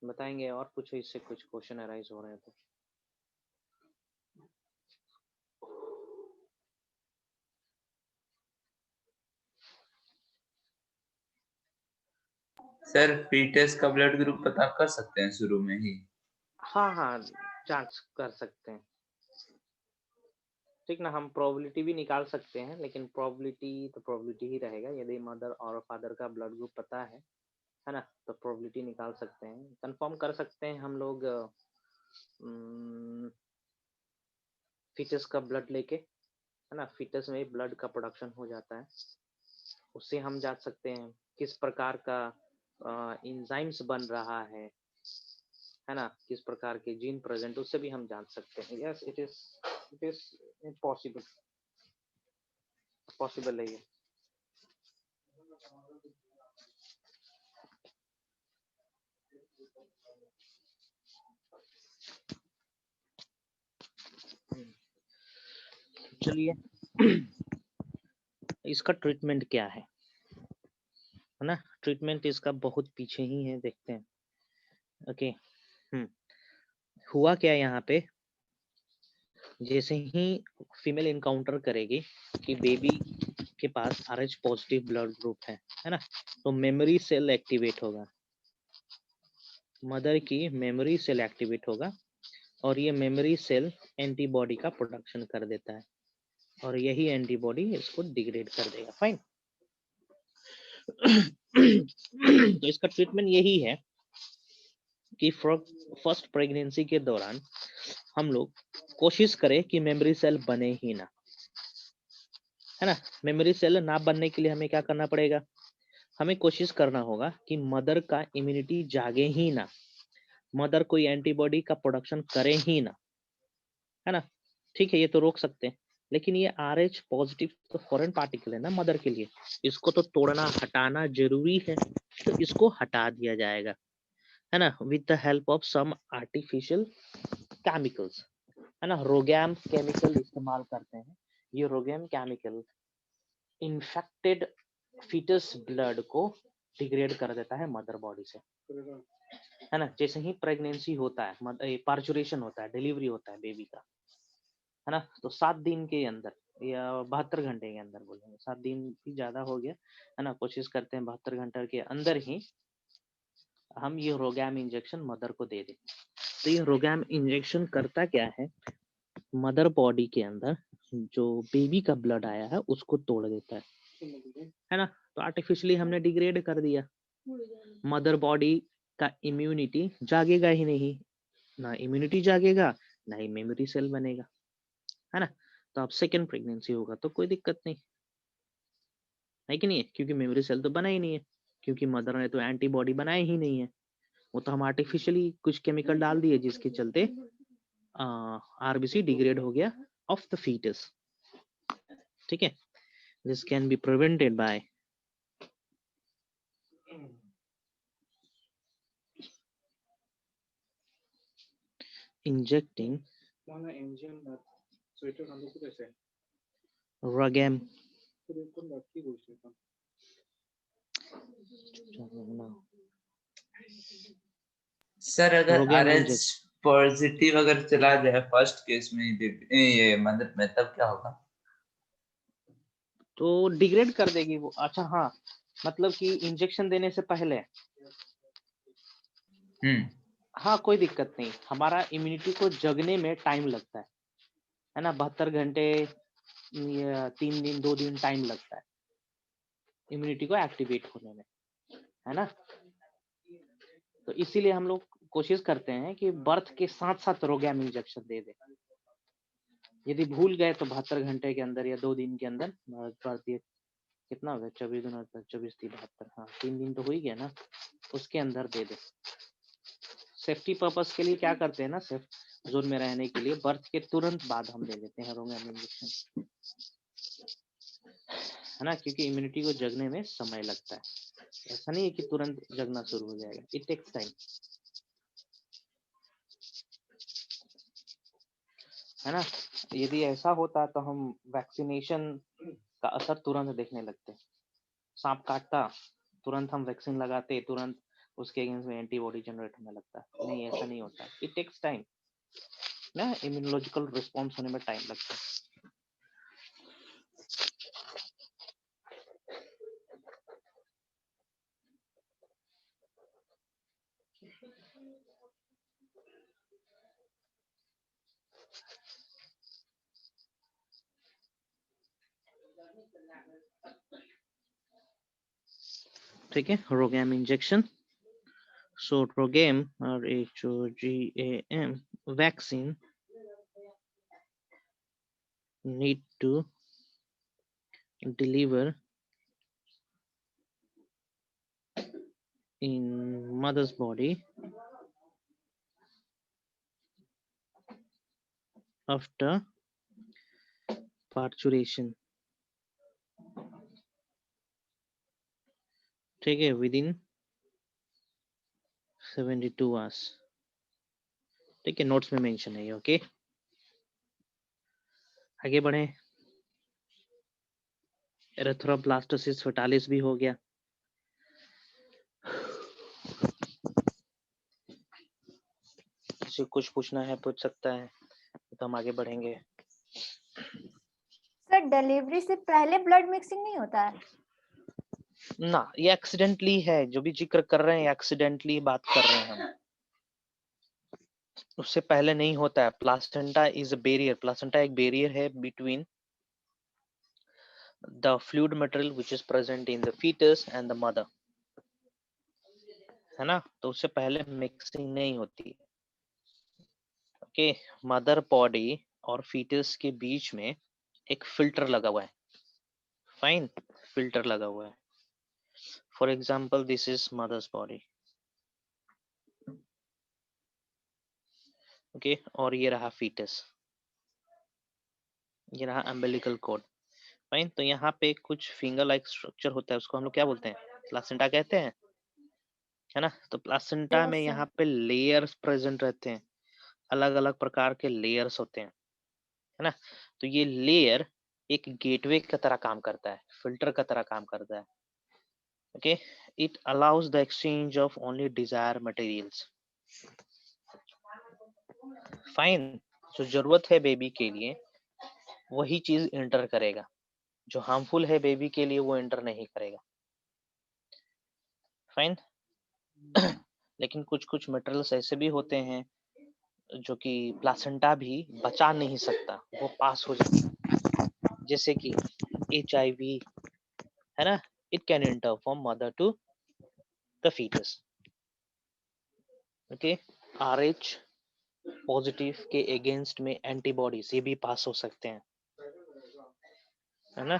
S1: बताएंगे और पूछो, इससे कुछ क्वेश्चन अराइज हो रहे हैं तो।
S3: सर फीटस का ब्लड ग्रुप पता कर सकते हैं शुरू में ही?
S1: हाँ हाँ, जांच कर सकते हैं, ठीक ना। हम प्रोबेबिलिटी भी निकाल सकते हैं, लेकिन प्रोबेबिलिटी तो प्रोबेबिलिटी ही रहेगा। यदि मदर और फादर का ब्लड ग्रुप पता है ना, तो प्रोबेबिलिटी निकाल सकते हैं, कंफर्म कर सकते हैं हम लोग फीटस का ब्लड लेके, है ना। फीटस में ब्लड का प्रोडक्शन हो जाता है, उससे हम जान सकते हैं किस प्रकार का इंजाइम्स बन रहा है ना, किस प्रकार के जीन प्रेजेंट, उससे भी हम जान सकते हैं। यस, इट इज पॉसिबल है ये। चलिए, इसका ट्रीटमेंट क्या है ना। ट्रीटमेंट इसका बहुत पीछे ही है, देखते हैं। ओके, हुआ क्या यहाँ पे, जैसे ही फीमेल इनकाउंटर करेगी कि बेबी के पास RH पॉजिटिव ब्लड ग्रुप है ना, तो मेमोरी सेल एक्टिवेट होगा, मदर की मेमोरी सेल एक्टिवेट होगा, और ये मेमोरी सेल एंटीबॉडी का प्रोडक्शन कर देता है, और यही एंटीबॉडी इसको डिग्रेड कर देगा। फाइन। तो इसका ट्रीटमेंट यही है कि फर्स्ट प्रेगनेंसी के दौरान हम लोग कोशिश करें कि मेमोरी सेल बने ही ना, है ना। मेमोरी सेल ना बनने के लिए हमें क्या करना पड़ेगा, हमें कोशिश करना होगा कि मदर का इम्यूनिटी जागे ही ना, मदर कोई एंटीबॉडी का प्रोडक्शन करे ही ना, है ना। ठीक है, ये तो रोक सकते हैं, लेकिन ये RH पॉजिटिव तो फॉरेन पार्टिकल है ना मदर के लिए, इसको तो तोड़ना हटाना जरूरी है, तो इसको हटा दिया जाएगा, है ना, with the help of some artificial chemicals, है ना। रोगैम केमिकल इस्तेमाल करते हैं। ये Rhogam chemical infected foetus blood को डिग्रेड कर देता है मदर बॉडी से, है ना। जैसे ही प्रेगनेंसी होता है, पार्चुरेशन होता है, डिलीवरी होता है बेबी का, है ना, तो 7 दिन के अंदर या 72 घंटे के अंदर, बोलेंगे 7 दिन भी ज्यादा हो गया, है ना, कोशिश करते हैं 72 घंटे के अंदर ही हम ये रोगैम इंजेक्शन मदर को दे दें। तो ये रोगैम इंजेक्शन करता क्या है, मदर बॉडी के अंदर जो बेबी का ब्लड आया है उसको तोड़ देता है ना। तो आर्टिफिशियली हमने डिग्रेड कर दिया, मदर बॉडी का इम्यूनिटी जागेगा ही नहीं, ना इम्यूनिटी जागेगा ना ही मेमोरी सेल बनेगा, है ना। तो अब सेकेंड प्रेगनेंसी होगा तो कोई दिक्कत नहीं है कि नहीं है, क्योंकि मेमोरी सेल तो बना ही नहीं है, क्योंकि मदर ने तो एंटीबॉडी बनाए ही नहीं है, वो तो हम आर्टिफिशियली कुछ केमिकल डाल दिए जिसके चलते आरबीसी डिग्रेड हो गया ऑफ द फीटस। ठीक है, this can be prevented by injecting Rogam
S3: sir अगर
S1: Rogam
S3: RH
S1: injection।
S3: पॉजिटिव अगर चला जाए फर्स्ट केस में ये मदद में, तब क्या होगा?
S1: तो डिग्रेड कर देगी वो। अच्छा हाँ, मतलब कि इंजेक्शन देने से पहले हाँ कोई दिक्कत नहीं, हमारा इम्यूनिटी को जगने में टाइम लगता है ना, 72 घंटे या 3 दिन 2 दिन टाइम लगता है इम्यूनिटी को एक्टिवेट होने में, है ना। तो इसीलिए हम लोग कोशिश करते हैं कि बर्थ के साथ साथ रोगैम इंजेक्शन दे दें। यदि भूल गए तो 72 घंटे के अंदर या 2 दिन के अंदर बर्थ कितना हो गया, 24 दिन 24 3 72, हाँ 3 दिन तो हो ही गया ना, उसके अंदर दे दे। सेफ्टी पर्पस के लिए क्या करते हैं ना, सेफ जोन में रहने के लिए बर्थ के तुरंत बाद हम दे देते हैं रोगैम इंजेक्शन, है ना, क्योंकि इम्यूनिटी को जगने में समय लगता है। ऐसा नहीं है कि तुरंत जगना शुरू हो जाएगा, इट टेक्स टाइम, है ना। यदि ऐसा होता तो हम वैक्सीनेशन का असर तुरंत देखने लगते। सांप काटता तुरंत हम वैक्सीन लगाते, तुरंत उसके अगेंस्ट में एंटीबॉडी जनरेट होने लगता। नहीं, ऐसा नहीं होता, इट टेक्स टाइम ना, इम्यूनोलॉजिकल रिस्पॉन्स होने में टाइम लगता है। ठीक है, रोगैम injection. So Rogam or HOGAM vaccine need to deliver in mother's body after parturition, ठीक है, within 72 hours। ठीक है, नोट्स में मेंशन है ये, ओके। आगे बढ़े, एरिथ्रोब्लास्टोसिस फेटालिस भी हो गया। किसी कुछ पूछना है पूछ सकता है, तो हम आगे बढ़ेंगे।
S4: सर डिलीवरी से पहले ब्लड मिक्सिंग नहीं होता है?
S1: ना, ये एक्सीडेंटली है, जो भी जिक्र कर रहे हैं एक्सीडेंटली बात कर रहे हैं हम, उससे पहले नहीं होता है। Placenta is a barrier, placenta एक बैरियर है between the fluid material which is present in the foetus and the mother, है ना। तो उससे पहले मिक्सिंग नहीं होती। ओके, मदर बॉडी और फीटस के बीच में एक फिल्टर लगा हुआ है, फाइन, फिल्टर लगा हुआ है। For example this is mother's body, okay, और ये रहा फीटस, ये रहा अम्बिलिकल कॉर्ड, फाइन। तो यहाँ पे कुछ फिंगर लाइक स्ट्रक्चर होता है, उसको हम लोग क्या बोलते हैं, प्लासेंटा कहते हैं, है ना। तो प्लासेंटा में
S4: Yes, sir.
S1: यहाँ पे लेयर्स प्रेजेंट रहते हैं, अलग अलग प्रकार के लेयर्स होते हैं, है ना। तो ये लेयर एक गेटवे की तरह काम करता है, फिल्टर की तरह काम करता है। Okay, it allows the exchange of only desire materials, fine. जो जरूरत है बेबी के लिए वही चीज एंटर करेगा, जो हार्मफुल है बेबी के लिए वो एंटर नहीं करेगा, फाइन। लेकिन कुछ कुछ मटेरियल्स ऐसे भी होते हैं जो कि प्लासेंटा भी बचा नहीं सकता, वो पास हो जाता है, जैसे कि HIV, है ना, it can enter from mother to the foetus. Okay, RH positive के अगेंस्ट में एंटीबॉडीज ये भी पास हो सकते हैं, है ना।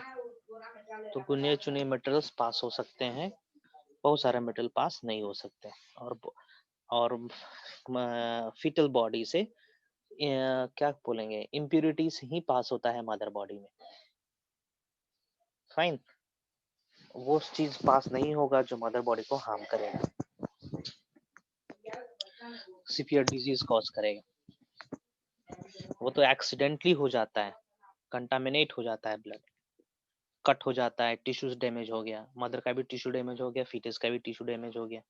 S1: तो गुने चुने मटेरियल्स पास हो सकते हैं, बहुत सारे मटेरियल पास नहीं हो सकते। और और फीटल बॉडी से क्या बोलेंगे, इम्प्यूरिटीज ही पास होता है मदर बॉडी में। फाइन, वो चीज पास नहीं होगा जो मदर बॉडी को हार्म करेगा, सीवियर डिजीज कॉज करेगा। वो तो एक्सीडेंटली हो जाता है, कंटामिनेट हो जाता है, ब्लड कट हो जाता है, टिश्यूज डैमेज हो गया, मदर का भी टिश्यू डैमेज हो गया, फीटस का भी टिश्यू डैमेज हो गया,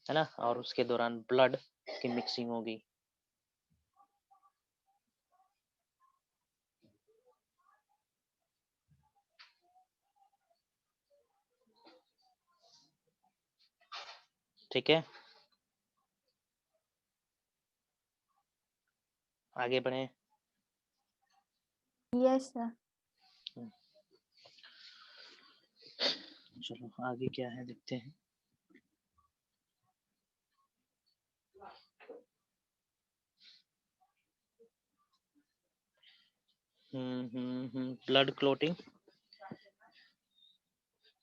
S1: है ना, और उसके दौरान ब्लड की मिक्सिंग होगी। ठीक है, आगे बढ़े।
S4: Yes, sir.
S1: चलो आगे क्या है देखते हैं। Blood clotting.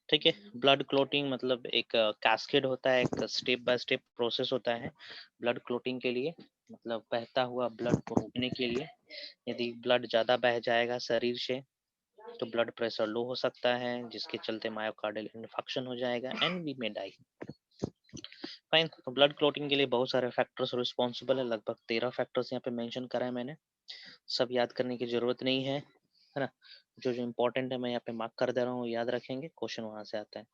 S1: ठीक है, ब्लड क्लोटिंग मतलब एक कैस्केड होता है, एक स्टेप बाय स्टेप प्रोसेस होता है ब्लड क्लोटिंग के लिए। मतलब बहता हुआ ब्लड को रोकने के लिए, यदि ब्लड ज्यादा बह जाएगा शरीर से तो ब्लड प्रेशर लो हो सकता है, जिसके चलते मायोकार्डियल इन्फेक्शन हो जाएगा and we may die. Fine, तो ब्लड क्लोटिंग के लिए बहुत सारे फैक्टर्स रिस्पॉन्सिबल है, लगभग 13 फैक्टर्स यहाँ पे मेंशन करा है मैंने, सब याद करने की जरूरत नहीं है ना। जो जो इम्पोर्टेंट है मैं यहाँ पे मार्क कर दे रहा हूँ, याद रखेंगे, क्वेश्चन वहां से आता है।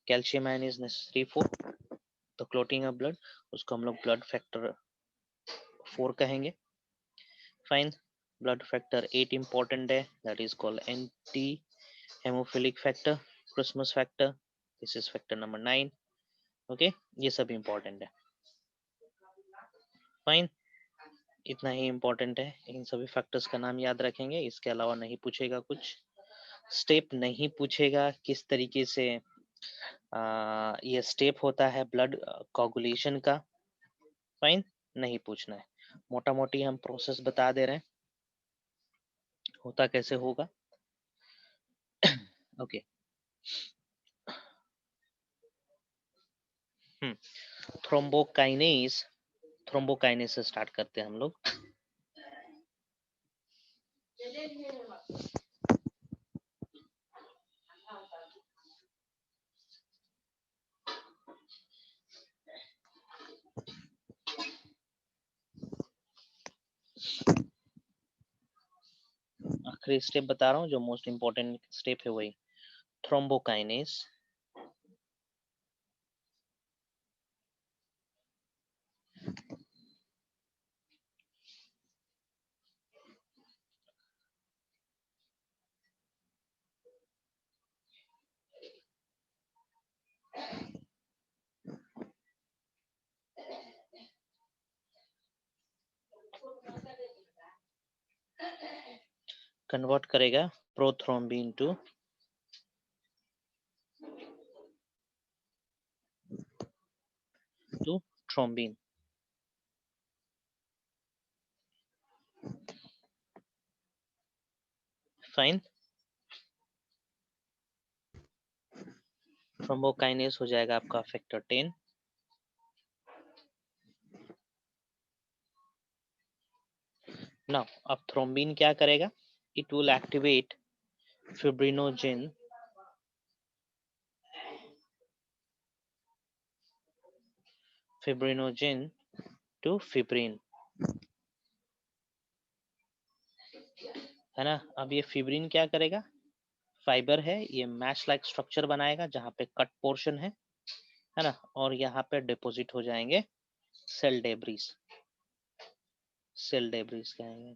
S1: Calcium ion is necessary for the clotting of blood, उसको हम लोग ब्लड फैक्टर 4 कहेंगे। फाइन, ब्लड फैक्टर 8 इम्पोर्टेंट है, that is called anti haemophilic factor, Christmas factor, this is factor number 9। Okay, ये सब इम्पोर्टेंट है। फाइन, इतना ही इम्पोर्टेंट है, इन सभी फैक्टर्स का नाम याद रखेंगे, इसके अलावा नहीं पूछेगा कुछ, स्टेप नहीं पूछेगा किस तरीके से ये स्टेप होता है ब्लड कोगुलेशन का। फाइन, नहीं पूछना है, मोटा मोटी हम प्रोसेस बता दे रहे हैं होता कैसे होगा। ओके, थ्रोम्बोकाइनेज, थ्रोम्बोकाइनेज से स्टार्ट करते हैं हम लोग। आखिरी स्टेप बता रहा हूँ, जो मोस्ट इम्पोर्टेंट स्टेप है वही थ्रोम्बोकाइनेज। कन्वर्ट करेगा prothrombin to thrombin. Fine, thrombokinase हो जाएगा आपका फैक्टर 10। नाउ अब थ्रोम्बिन क्या करेगा, it will activate fibrinogen to fibrin, है ना। अब ये फिब्रिन क्या करेगा, फाइबर है, ये मैश लाइक स्ट्रक्चर बनाएगा जहाँ पे कट पोर्शन है ना, और यहाँ पे डिपॉजिट हो जाएंगे सेल डेब्रिस, सेल डेब्रिस कहेंगे।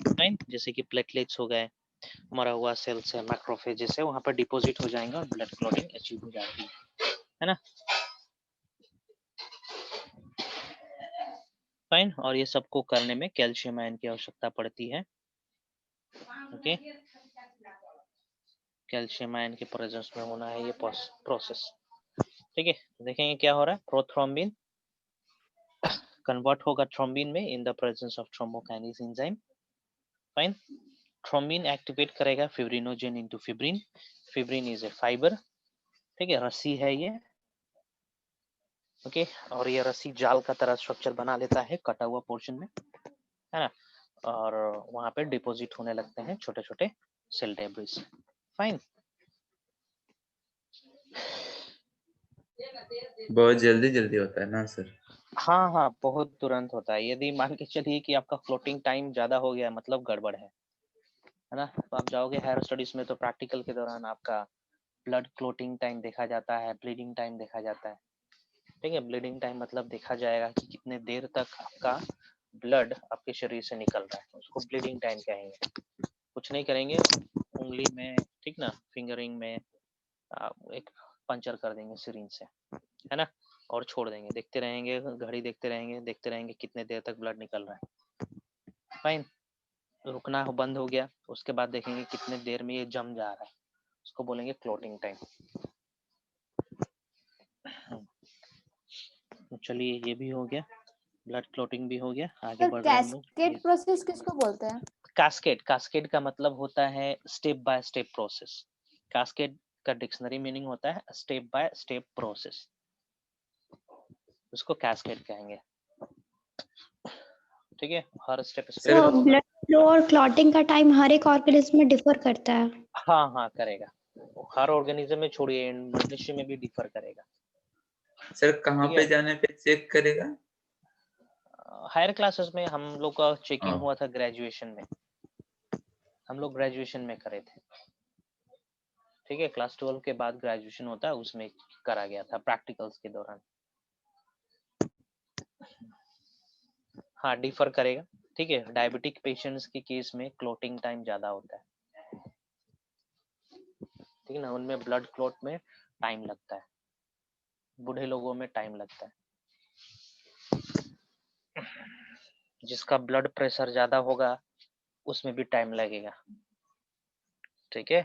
S1: फाइन, जैसे कि प्लेटलेट्स हो गए, मरा हुआ सेल्स है, मैक्रोफेजेस है, वहां पर डिपॉजिट हो जाएंगे और ब्लड क्लॉटिंग अचीव हो जाती है ना। फाइन, और ये सबको करने में कैल्शियम आयन की आवश्यकता पड़ती है। ओके, कैल्शियम आयन के प्रेजेंस में होना है ये प्रोसेस। ठीक है, देखेंगे क्या हो रहा है। प्रोथ्रोम्बिन कन्वर्ट होगा थ्रोम्बिन में in the presence of thrombokinase enzyme. Fine, thrombin activate करेगा fibrinogen into fibrin, fibrin is a fibre, ठीक है, रस्सी है ये, ओके, और ये रस्सी जाल का तरह स्ट्रक्चर बना लेता है कटा हुआ पोर्शन में, है ना, और वहां पे डिपॉजिट होने लगते हैं छोटे छोटे सेल डेब्रिस। फाइन।
S3: बहुत जल्दी जल्दी होता है ना सर?
S1: हाँ हाँ, बहुत तुरंत होता है। यदि मान के चलिए कि आपका फ्लोटिंग टाइम ज्यादा हो गया, मतलब गड़बड़ है ना, तो आप जाओगे हायर स्टडीज में तो प्रैक्टिकल के दौरान आपका ब्लड क्लोटिंग टाइम देखा जाता है, ब्लीडिंग टाइम देखा जाता है। ठीक है, ब्लीडिंग टाइम मतलब देखा जाएगा कि कितने देर तक आपका ब्लड आपके शरीर से निकल रहा है, उसको ब्लीडिंग टाइम कहेंगे। कुछ नहीं करेंगे, उंगली में, ठीक ना, फिंगरिंग में आप एक पंचर कर देंगे सिरिंज से, है ना, और छोड़ देंगे, देखते रहेंगे, घड़ी देखते रहेंगे कितने देर तक ब्लड निकल रहा है। फाइन। रुकना बंद हो गया, उसके बाद देखेंगे कितने देर में ये जम जा रहा है, उसको बोलेंगे क्लोटिंग टाइम। चलिए, ये भी हो गया, ब्लड क्लोटिंग भी हो गया। आगे
S4: सर
S1: बढ़ रहे हैं हम लोग।
S4: कैस्केड प्रोसेस किसको बोलते हैं?
S1: कास्केड, कास्केड का मतलब होता है step by step process. Cascade का डिक्शनरी मीनिंग होता है स्टेप बाय स्टेप प्रोसेस, उसको कैस्केड कहेंगे। ठीक है, हर स्टेप
S3: सर
S5: तो ब्लड फ्लो और क्लॉटिंग का टाइम हर एक ऑर्गेनिज्म में डिफर करता है।
S1: हाँ हाँ करेगा, हर ऑर्गेनिज्म में छोड़िए, मनुष्य में भी डिफर करेगा।
S3: सर कहाँ
S1: ठीक
S3: पे
S1: है,
S3: जाने पे चेक करेगा?
S1: हायर क्लासेस में हम लोग का चेकिंग
S3: हाँ।
S1: हुआ था, ग्रेजुएशन में, हम लोग ग्रेजुएशन में करे थे। ठीक है, क्लास 12 के बाद ग्रेजुएशन होता है, उसमें करा गया था प्रैक्टिकल्स के दौरान। हाँ, डिफर करेगा। ठीक है, डायबिटिक पेशेंट्स के केस में क्लोटिंग टाइम ज्यादा होता है, ठीक है ना, उनमें ब्लड क्लॉट में टाइम लगता है, बूढ़े लोगों में टाइम लगता है। जिसका ब्लड प्रेशर ज्यादा होगा उसमें भी टाइम लगेगा। ठीक है,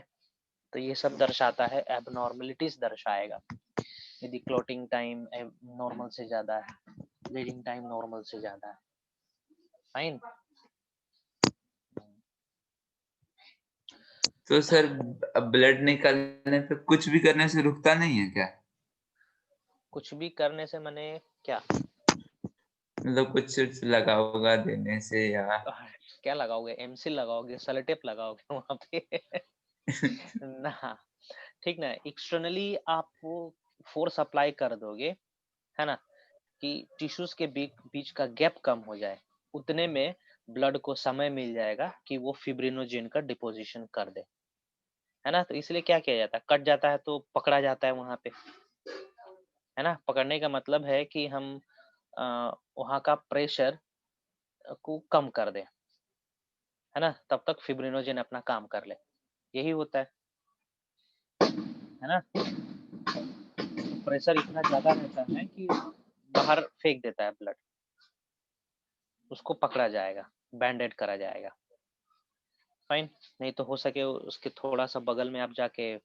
S1: तो ये सब दर्शाता है, एबनॉर्मलिटीज दर्शाएगा। यदि क्लोटिंग टाइम नॉर्मल से ज्यादा है, ब्लीडिंग टाइम नॉर्मल से ज्यादा है। फाइन।
S3: तो सर ब्लड निकालने पे कुछ भी करने से रुकता नहीं है क्या?
S1: कुछ भी करने से मने क्या?
S3: मतलब कुछ लगा होगा देने से या
S1: क्या लगाओगे, एमसी लगाओगे, सेलोटेप लगाओगे वहां पे ना, ठीक ना, एक्सटर्नली आप वो फोर्स अप्लाई कर दोगे, है ना, कि टिश्यूज के बीच का गैप कम हो जाए, उतने में ब्लड को समय मिल जाएगा कि वो फिब्रिनोजेन का डिपोजिशन कर दे, है ना। तो इसलिए क्या किया जाता है, कट जाता है तो पकड़ा जाता है वहां पे, है ना। पकड़ने का मतलब है कि हम वहां का प्रेशर को कम कर दे, है ना, तब तक फिब्रिनोजेन अपना काम कर ले, यही होता है ना। प्रेशर इतना ज्यादा रहता है कि बाहर फेंक देता है ब्लड, उसको पकड़ा जाएगा, बैंडेड करा जाएगा। फाइन। नहीं तो हो सके उसके थोड़ा सा बगल में आप जाके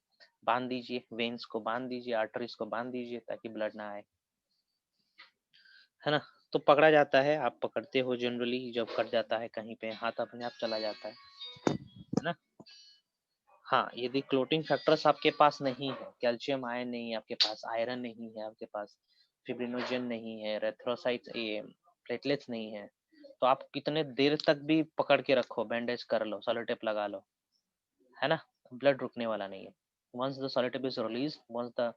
S1: बांध दीजिए, वेन्स को बांध दीजिए, आर्टरीज को बांध दीजिए ताकि ब्लड ना आए, है ना। तो पकड़ा जाता है, आप पकड़ते हो जनरली, जब कट जाता है कहीं पे हाथ अपने आप चला जाता है ना। हाँ, यदि क्लोटिंग फैक्टर्स आपके पास नहीं है, कैल्शियम आयन नहीं है आपके पास, आयरन नहीं है आपके पास, फिब्रिनोजेन नहीं है, एरिथ्रोसाइट्स, ये प्लेटलेट्स नहीं है, तो आप कितने देर तक भी पकड़ के रखो, बैंडेज कर लो, सेलोटेप लगा लो, है ना, ब्लड रुकने वाला नहीं है। Once the sellotape is release, once the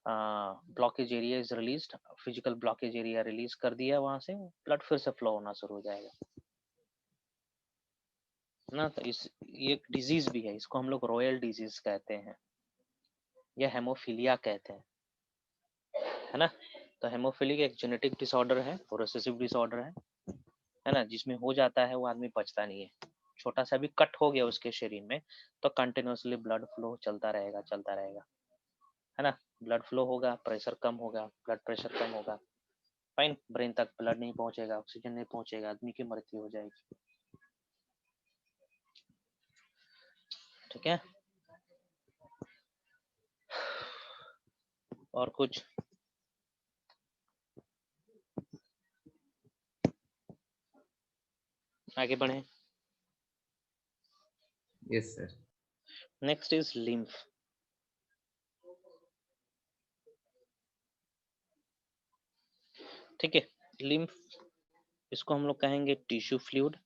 S1: blockage area is released, physical blockage area release कर दिया, वहां से ब्लड फिर से फ्लो होना शुरू हो जाएगा ना। तो इस ये एक डिजीज भी है, इसको हम लोग रॉयल डिजीज कहते हैं या हेमोफीलिया कहते हैं, है ना। तो हेमोफीलिया एक जेनेटिक डिसऑर्डर है और रिसेसिव डिसऑर्डर है ना, जिसमें हो जाता है वो आदमी बचता नहीं है। छोटा सा भी कट हो गया उसके शरीर में तो कंटिन्यूअसली ब्लड फ्लो चलता रहेगा, है ना। ब्लड फ्लो होगा, प्रेशर कम होगा, ब्लड प्रेशर कम होगा, फाइन, ब्रेन तक ब्लड नहीं पहुंचेगा, ऑक्सीजन नहीं पहुंचेगा, आदमी की मृत्यु हो जाएगी। ठीक है, और कुछ? आगे बढ़े।
S3: Yes sir.
S1: Next is lymph. ठीक है। लिम्फ, इसको हम लोग कहेंगे टिश्यू फ्लूइड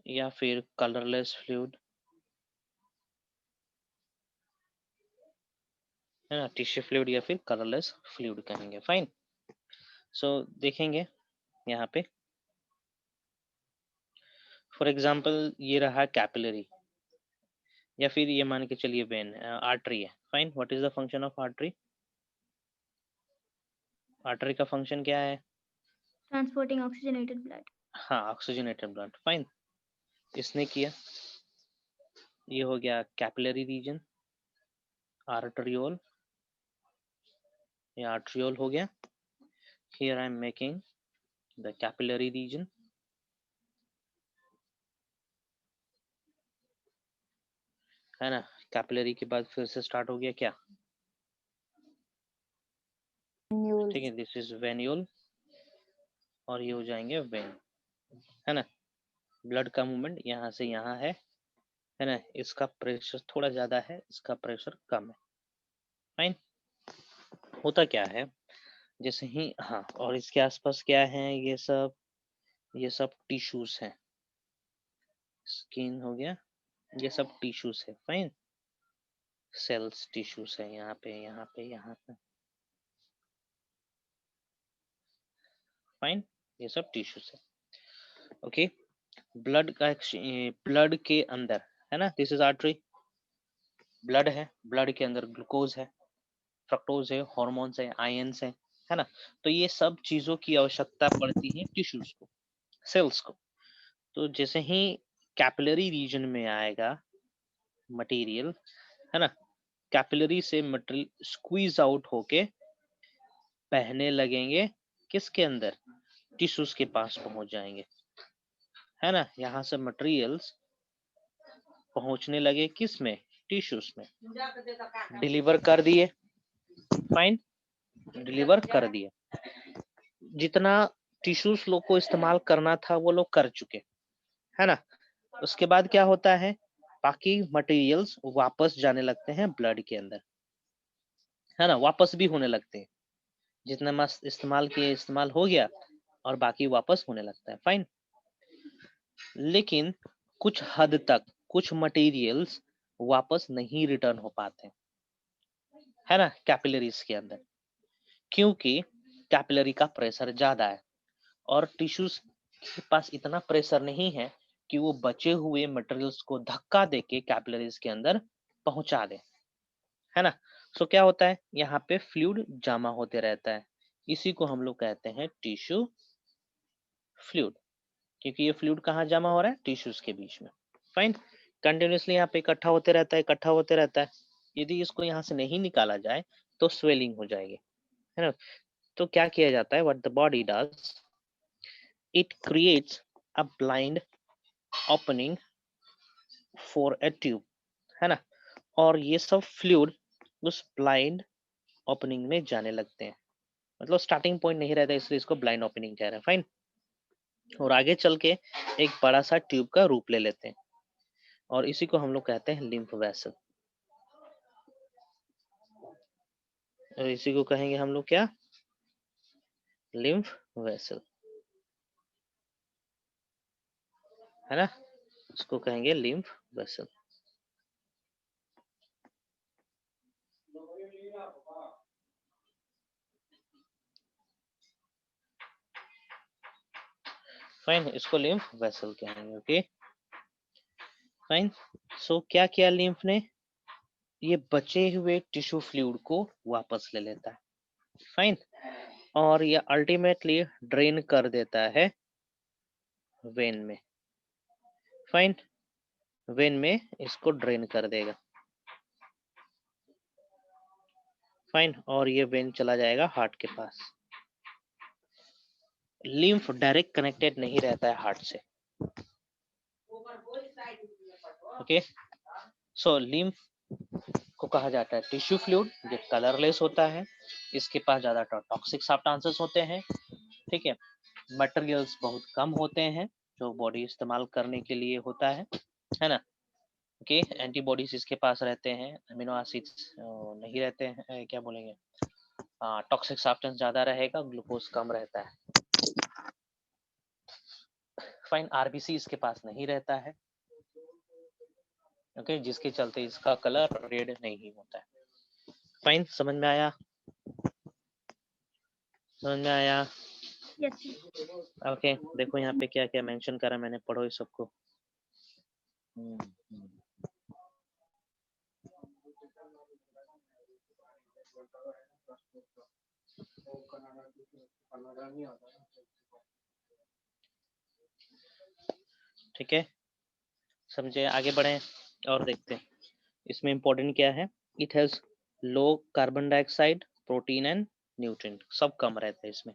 S1: या फिर कलरलेस फ्लूइड, है ना, टिश्यू फ्लूइड या फिर कलरलेस फ्लूइड कहेंगे। फाइन। सो देखेंगे यहाँ पे, फॉर एग्जांपल ये रहा कैपिलरी, या फिर ये मान के चलिए वेन, आर्टरी है। Fine. What is the function of artery? Artery का फंक्शन क्या है?
S2: Transporting oxygenated blood.
S1: हाँ, ऑक्सीजनेटेड ब्लड। फाइन। इसने किया, ये हो गया कैपिलरी रीजन, आर्टरियोल या आर्ट्रियोल हो गया। Here I am making the capillary region, है ना। कैपिलरी के बाद फिर से स्टार्ट हो गया क्या? ठीक है, दिस इज वेन्यूल और ये हो जाएंगे वेन, है ना। ब्लड का मूवमेंट यहाँ से यहाँ है ना। इसका प्रेशर थोड़ा ज्यादा है, इसका प्रेशर कम है। फाइन। होता क्या है, जैसे ही, हाँ, और इसके आसपास क्या है, ये सब टिश्यूज हैं। स्किन हो गया, ये सब टिश्यूज है। फाइन। सेल्स टिश्यूज है यहाँ पे, यहाँ पे, यहाँ पे। फाइन। ये सब टिश्यूज है। ओके। ब्लड का, ब्लड के अंदर, है ना, दिस इज आर्टरी, ब्लड है, ब्लड के अंदर ग्लूकोज है, फ्रक्टोज है, हॉर्मोन्स है, आयंस है ना। तो ये सब चीजों की आवश्यकता पड़ती है टिश्यूज को, सेल्स को। तो जैसे ही कैपिलरी रीजन में आएगा मटेरियल, है ना, कैपिलरी से मटेरियल स्क्वीज आउट होके बहने लगेंगे किसके अंदर? टिश्यूज के पास पहुंच जाएंगे, है ना। यहाँ से मटेरियल्स पहुंचने लगे किस में? टिश्यूज में। डिलीवर कर दिए। फाइन। डिलीवर कर दिए। जितना टिश्यूज लोग को इस्तेमाल करना था वो लोग कर चुके, है ना। उसके बाद क्या होता है, बाकी मटेरियल्स वापस जाने लगते हैं ब्लड के अंदर, है ना, वापस भी होने लगते हैं। जितना मस्त इस्तेमाल किए, इस्तेमाल हो गया और बाकी वापस होने लगता है। फाइन। लेकिन कुछ हद तक कुछ मटेरियल्स वापस नहीं रिटर्न हो पाते, है ना, कैपिलरीज के अंदर, क्योंकि कैपिलरी का प्रेशर ज्यादा है और टिश्यूज के पास इतना प्रेशर नहीं है कि वो बचे हुए मटेरियल्स को धक्का देके कैपिलरीज के अंदर पहुंचा दे, है ना। सो क्या होता है, यहाँ पे फ्लूइड जमा होते रहता है, इसी को हम लोग कहते हैं टिश्यू फ्लूइड, क्योंकि ये फ्लूइड कहाँ जमा हो रहा है? टिश्यूज के बीच में। फाइन। कंटिन्यूअसली यहाँ पे इकट्ठा होते रहता है, इकट्ठा होते रहता है। यदि इसको यहाँ से नहीं निकाला जाए तो स्वेलिंग हो जाएगी, है ना। तो क्या किया जाता है, what the body does, it creates a blind opening for a tube, है ना। और ये सब फ्लूइड उस ब्लाइंड ओपनिंग में जाने लगते हैं, मतलब स्टार्टिंग पॉइंट नहीं रहता, इसलिए इसको ब्लाइंड ओपनिंग कह रहे हैं। फाइन। और आगे चल के एक बड़ा सा ट्यूब का रूप ले लेते हैं और इसी को हम लोग कहते हैं लिम्फ वेसल, और इसी को कहेंगे हम लोग क्या? लिम्फ वेसल, है ना। इसको कहेंगे लिम्फ वेसल। फाइन। इसको लिम्फ वेसल कहेंगे। ओके। फाइन। सो क्या किया लिम्फ ने? ये बचे हुए टिश्यू फ्लूइड को वापस ले लेता है। फाइन। और ये अल्टीमेटली ड्रेन कर देता है वेन में। फाइन। वेन में इसको ड्रेन कर देगा। फाइन। और ये वेन चला जाएगा हार्ट के पास। लिम्फ डायरेक्ट कनेक्टेड नहीं रहता है हार्ट से। ओके। सो लिम्फ को कहा जाता है टिश्यू फ्लूइड, जो कलरलेस होता है, इसके पास ज्यादा टॉक्सिक सब्सटेंसेस होते हैं, ठीक है। मटेरियल्स बहुत कम होते हैं जो बॉडी इस्तेमाल करने के लिए होता है ना। ओके। एंटीबॉडीज इसके पास रहते हैं, अमीनो एसिड्स नहीं रहते हैं, क्या बोलेंगे, टॉक्सिक सब्सटेंस ज्यादा रहेगा, ग्लूकोज कम रहता है। फाइन, आरबीसी इसके पास नहीं रहता है, ओके, जिसके चलते इसका कलर रेड नहीं होता है। फाइन, समझ में आया? समझ में आया?
S2: यस
S1: ओके, देखो यहाँ पे क्या क्या मेंशन करा मैंने, पढ़ो इस सबको। ठीक है, समझे? आगे बढ़े और देखते हैं इसमें इम्पोर्टेंट क्या है। It has low carbon dioxide, protein and nutrient, सब कम रहता है इसमें।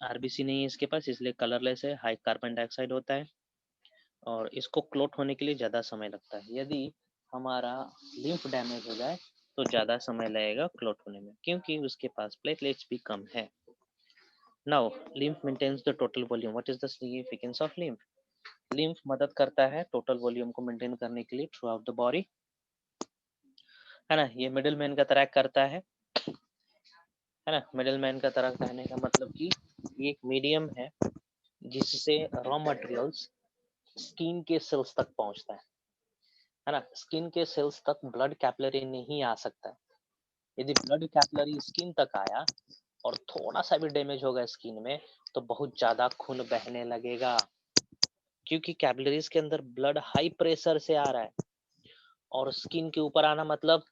S1: आरबीसी नहीं है इसके पास, इसलिए कलरलेस है, हाई कार्बन डाइऑक्साइड होता है और इसको क्लोट होने के लिए ज़्यादा समय लगता है। यदि हमारा लिम्फ डैमेज हो जाए तो ज़्यादा समय लगेगा क्लोट होने में, क्योंकि उसके पास प्लेटलेट्स भी कम है। Now lymph maintains the total volume. What is the significance of lymph? Lymph मदद करता है टोटल वॉल्यूम को मेंटेन करने के लिए थ्रू आउट द बॉडी, है ना। ये मिडिल मैन का तरह करता है ना। मिडिल मैन का तरह कहने का मतलब कि ये एक मीडियम है जिससे रॉ मटेरियल्स स्किन के सेल्स तक पहुंचता है ना। स्किन के सेल्स तक ब्लड कैपिलरी नहीं आ सकता है। यदि ब्लड कैपिलरी स्किन तक आया और थोड़ा सा भी डैमेज होगा स्किन में तो बहुत ज्यादा खून बहने लगेगा, क्योंकि कैपिलरीज के अंदर ब्लड हाई प्रेशर से आ रहा है और स्किन के ऊपर आना मतलब,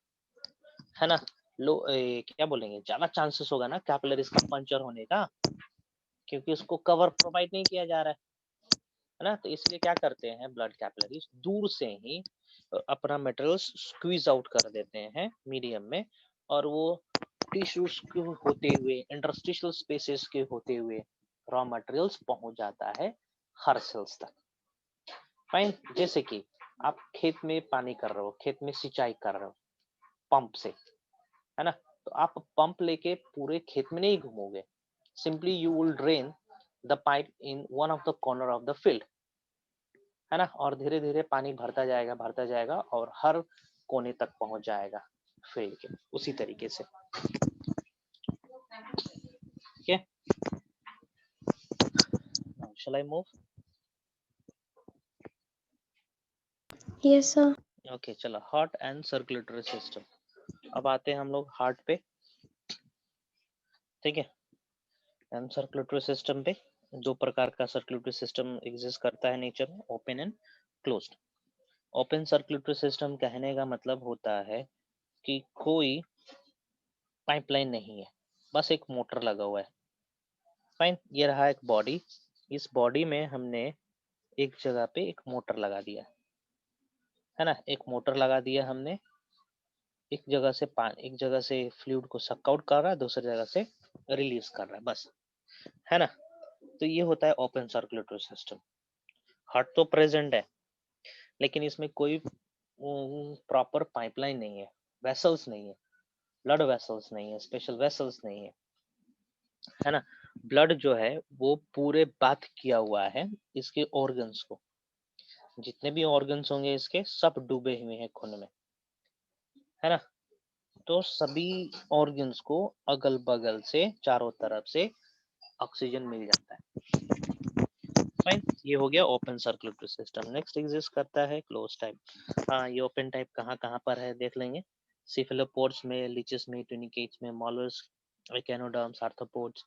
S1: है ना, क्या बोलेंगे, ज्यादा चांसेस होगा ना कैपिलरीज का पंचर होने का, क्योंकि उसको कवर प्रोवाइड नहीं किया जा रहा है ना। तो इसलिए क्या करते हैं, ब्लड कैपिलरीज दूर से ही अपना मटेरियल्स स्क्वीज आउट कर देते हैं मीडियम में, और वो टिश्यूज के होते हुए, इंटरस्टिशियल स्पेसेस के होते हुए रॉ मटेरियल्स पहुंच जाता है हर सेल्स तक। फाइन, जैसे कि आप खेत में पानी कर रहे हो, खेत में सिंचाई कर रहे हो पंप से, है ना। तो आप पंप लेके पूरे खेत में नहीं घूमोगे, simply you will drain the pipe in one of the corner of the field, है ना, और धीरे धीरे पानी भरता जाएगा और हर कोने तक पहुंच जाएगा फील्ड के, उसी तरीके से। ठीक है, shall I move?
S5: Yes, sir.
S1: Okay, चलो, हार्ट एंड सर्कुलेटरी सिस्टम। अब आते हैं हम लोग हार्ट पे, ठीक है। एंड सर्कुलेटरी सिस्टम पे दो प्रकार का सर्कुलेटरी सिस्टम एग्जिस्ट करता है नेचर में, open and closed. Open circulatory system कहने का मतलब होता है कि कोई पाइपलाइन नहीं है, बस एक मोटर लगा हुआ है। फाइन, ये रहा एक बॉडी, इस बॉडी में हमने एक जगह पे एक मोटर लगा दिया, है ना। एक मोटर लगा दिया हमने, एक जगह से फ्लूइड को सक आउट कर रहा है, दूसरी जगह से रिलीज कर रहा है, बस, है ना। तो ये होता है ओपन सर्कुलेटरी सिस्टम। हार्ट तो प्रेजेंट है, लेकिन इसमें कोई प्रॉपर पाइपलाइन नहीं है, वेसल्स नहीं है, ब्लड वेसल्स नहीं है, स्पेशल वेसल्स नहीं है ना। ब्लड जो है वो पूरे बात किया हुआ है इसके ऑर्गन्स को, जितने भी ऑर्गन्स होंगे इसके सब डूबे हुए हैं खून में, है ना। तो सभी ऑर्गन्स को अगल बगल से चारों तरफ से ऑक्सीजन मिल जाता है। फाइन, ये हो गया open circulatory system. Next exist करता है क्लोज टाइप। हाँ, ये ओपन टाइप कहाँ कहाँ पर है देख लेंगे। सिफेलोपोड्स में, लीचेस में, ट्यूनिकेट्स में, मॉलस्क, एकेनोडर्म्स, आर्थ्रोपोड्स,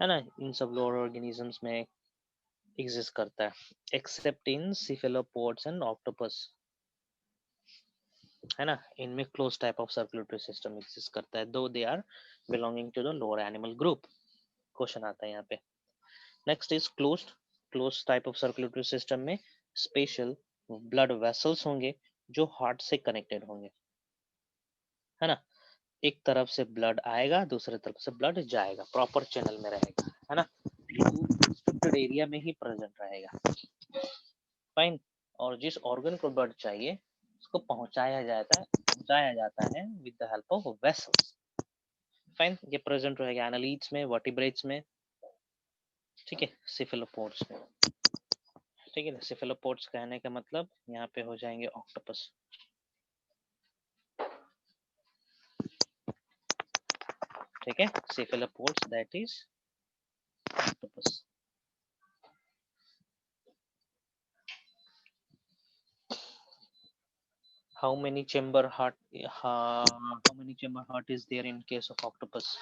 S1: है ना, इन सब लोअर ऑर्गेनिजम्स में एग्जिस्ट करता है, except in cephalopods and octopus, है ना। इनमें close type of circulatory system exist करता है, though they are belonging to the lower animal group. Question आता है यहाँ पे। Next is closed. Close type of circulatory system में स्पेशल ब्लड वेसल्स होंगे जो हार्ट से कनेक्टेड होंगे, है ना। एक तरफ से ब्लड आएगा, दूसरे तरफ से ब्लड जाएगा, प्रॉपर चैनल में रहेगा, है ना। रिस्ट्रिक्टेड एरिया में ही प्रेजेंट रहेगा। फाइन, और जिस ऑर्गन को ब्लड चाहिए उसको पहुंचाया जाता है with the help of vessels. Fine, ये प्रेजेंट रहेगा एनालीड्स में, वर्टिब्रेट्स में, ठीक है, सिफेलोपोड्स में, ठीक है ना। सिफेलोपोड्स कहने का मतलब यहाँ पे हो जाएंगे ऑक्टोपस। ठीक है, cephalopods that is octopus. How many chamber heart is there in case of octopus?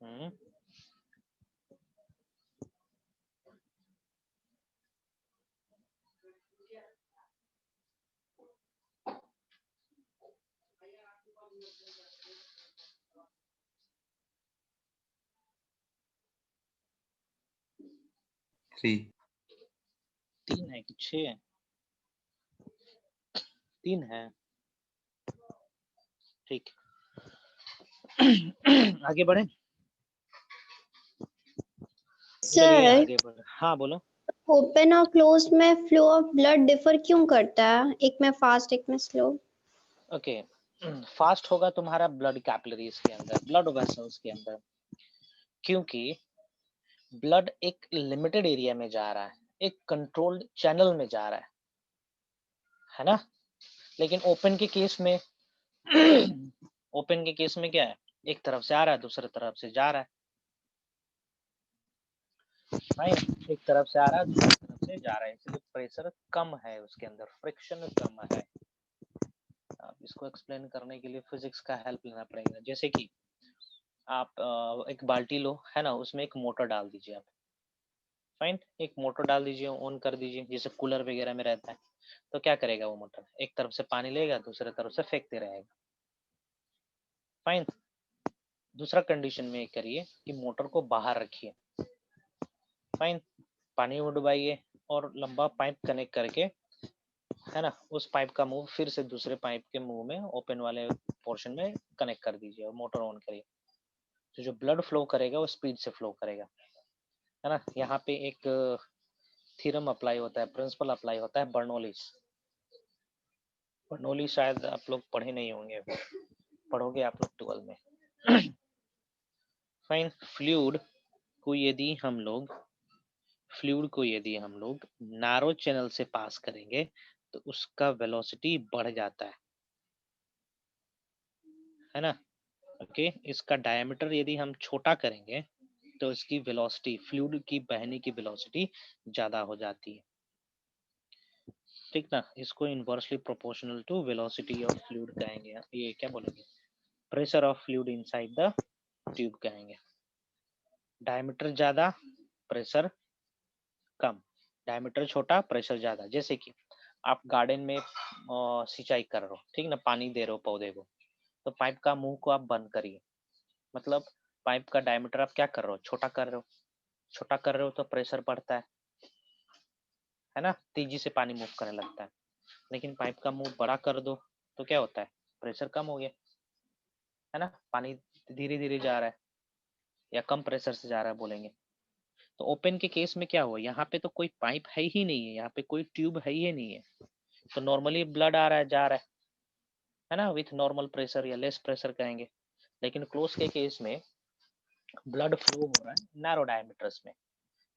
S1: Hmm?
S3: Three
S1: 3 है कि 6 है? 3 है, ठीक। आगे बढ़े, चलिए
S5: सर,
S1: आगे बढ़े। हाँ बोलो।
S5: ओपन और क्लोज में फ्लो ऑफ ब्लड डिफर क्यों करता है? एक में फास्ट, एक में स्लो।
S1: ओके, फास्ट होगा तुम्हारा ब्लड कैपिलरीज के अंदर, ब्लड वेसल्स के अंदर, क्योंकि ब्लड एक लिमिटेड एरिया में जा रहा है, एक कंट्रोल्ड चैनल में जा रहा है ना। लेकिन ओपन के केस में ओपन के केस में क्या है, एक तरफ से आ रहा है, दूसरी तरफ से जा रहा है, राइट। एक तरफ से आ रहा है, दूसरी तरफ से जा रहा है, इसलिए प्रेशर कम है उसके अंदर, फ्रिक्शन कम है। अब इसको एक्सप्लेन करने के लिए फिजिक्स का हेल्प लेना पड़ेगा। जैसे कि आप एक बाल्टी लो, है ना, उसमें एक मोटर डाल दीजिए आप, फाइन, एक मोटर डाल दीजिए, ऑन कर दीजिए, जैसे कूलर वगैरह में रहता है। तो क्या करेगा वो मोटर, एक तरफ से पानी लेगा, दूसरे तरफ से फेंकते रहेगा, फाइन। दूसरा कंडीशन में करिए कि मोटर को बाहर रखिए, फाइन, पानी में डुबाइए और लंबा पाइप कनेक्ट करके, है ना, उस पाइप का मुंह फिर से दूसरे पाइप के मुंह में, ओपन वाले पोर्शन में कनेक्ट कर दीजिए और मोटर ऑन करिए। तो जो ब्लड फ्लो करेगा वो स्पीड से फ्लो करेगा, है ना। यहाँ पे एक थ्योरम अप्लाई होता है, प्रिंसिपल अप्लाई होता है, बर्नौलीज। बर्नौली शायद आप लोग पढ़े नहीं होंगे, पढ़ोगे आप लोग 12 में। फाइन, फ्लूइड को यदि हम लोग नैरो चैनल से पास करेंगे तो उसका वेलोसिटी बढ़ जाता है ना। ओके, इसका डायमीटर यदि हम छोटा करेंगे तो इसकी वेलोसिटी, फ्लूइड की बहने की वेलोसिटी ज्यादा हो जाती है, ठीक ना। इसको inversely proportional to velocity of fluid कहेंगे, ये क्या बोलेंगे, pressure of fluid inside the tube कहेंगे। डायमीटर ज्यादा, प्रेशर कम, डायमीटर छोटा, प्रेशर ज्यादा। जैसे कि आप गार्डन में सिंचाई कर रहे हो, ठीक ना, पानी दे रहे हो पौधे को, तो पाइप का मुंह को आप बंद करिए, मतलब पाइप का डायमीटर आप क्या कर रहे हो, छोटा कर रहे हो। छोटा कर रहे हो तो प्रेशर बढ़ता है ना, तेजी से पानी मूव करने लगता है। लेकिन पाइप का मुंह बड़ा कर दो तो क्या होता है, प्रेशर कम हो गया, है ना, पानी धीरे धीरे जा रहा है या कम प्रेशर से जा रहा है बोलेंगे। तो ओपन के केस में क्या हुआ, यहाँ पे तो कोई पाइप है ही नहीं है, यहाँ पे कोई ट्यूब है ही नहीं है, तो नॉर्मली ब्लड आ रहा है, जा रहा है ना, विथ नॉर्मल प्रेशर या लेस प्रेशर कहेंगे। लेकिन क्लोज के केस में ब्लड फ्लो हो रहा है नैरो डायमीटर्स में,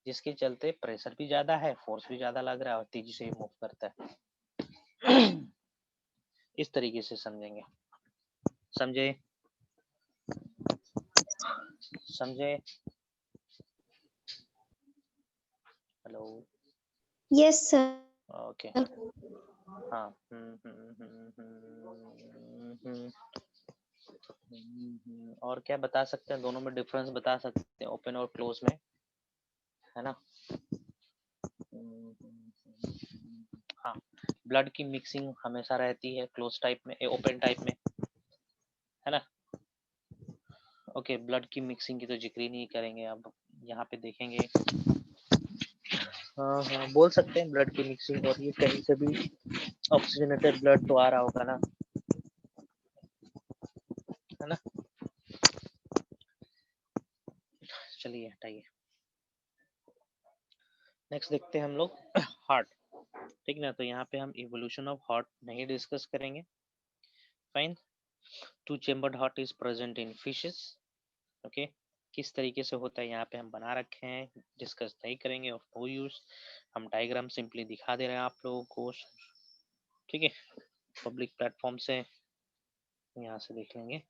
S1: जिसके चलते प्रेशर भी ज्यादा है, फोर्स भी ज्यादा लग रहा है और तेजी से मूव करता है। इस तरीके से समझेंगे, समझे समझे। Hello,
S5: yes sir.
S1: ओके, हाँ। और क्या बता सकते हैं, दोनों में डिफरेंस बता सकते हैं, ओपन और क्लोज में, है ना। हाँ, ब्लड की मिक्सिंग हमेशा रहती है क्लोज टाइप में, ओपन टाइप में, है ना। ओके, ब्लड की मिक्सिंग की तो जिक्र ही नहीं करेंगे, अब यहाँ पे देखेंगे। हाँ हाँ, बोल सकते हैं ब्लड की मिक्सिंग, और ये कहीं से भी ऑक्सीजनेटेड ब्लड तो आ रहा होगा ना, है ना। चलिए हटाइए, नेक्स्ट देखते हैं हम लोग हार्ट, ठीक ना। तो यहाँ पे हम इवोल्यूशन ऑफ हार्ट नहीं डिस्कस करेंगे, fine. To chambered heart is present in fishes, okay. किस तरीके से होता है यहाँ पे हम बना रखे हैं, डिस्कस नहीं करेंगे, ऑफ नो यूज। हम डायग्राम सिंपली दिखा दे रहे हैं आप लोगों को, ठीक है, पब्लिक प्लेटफॉर्म से, यहाँ से देख लेंगे।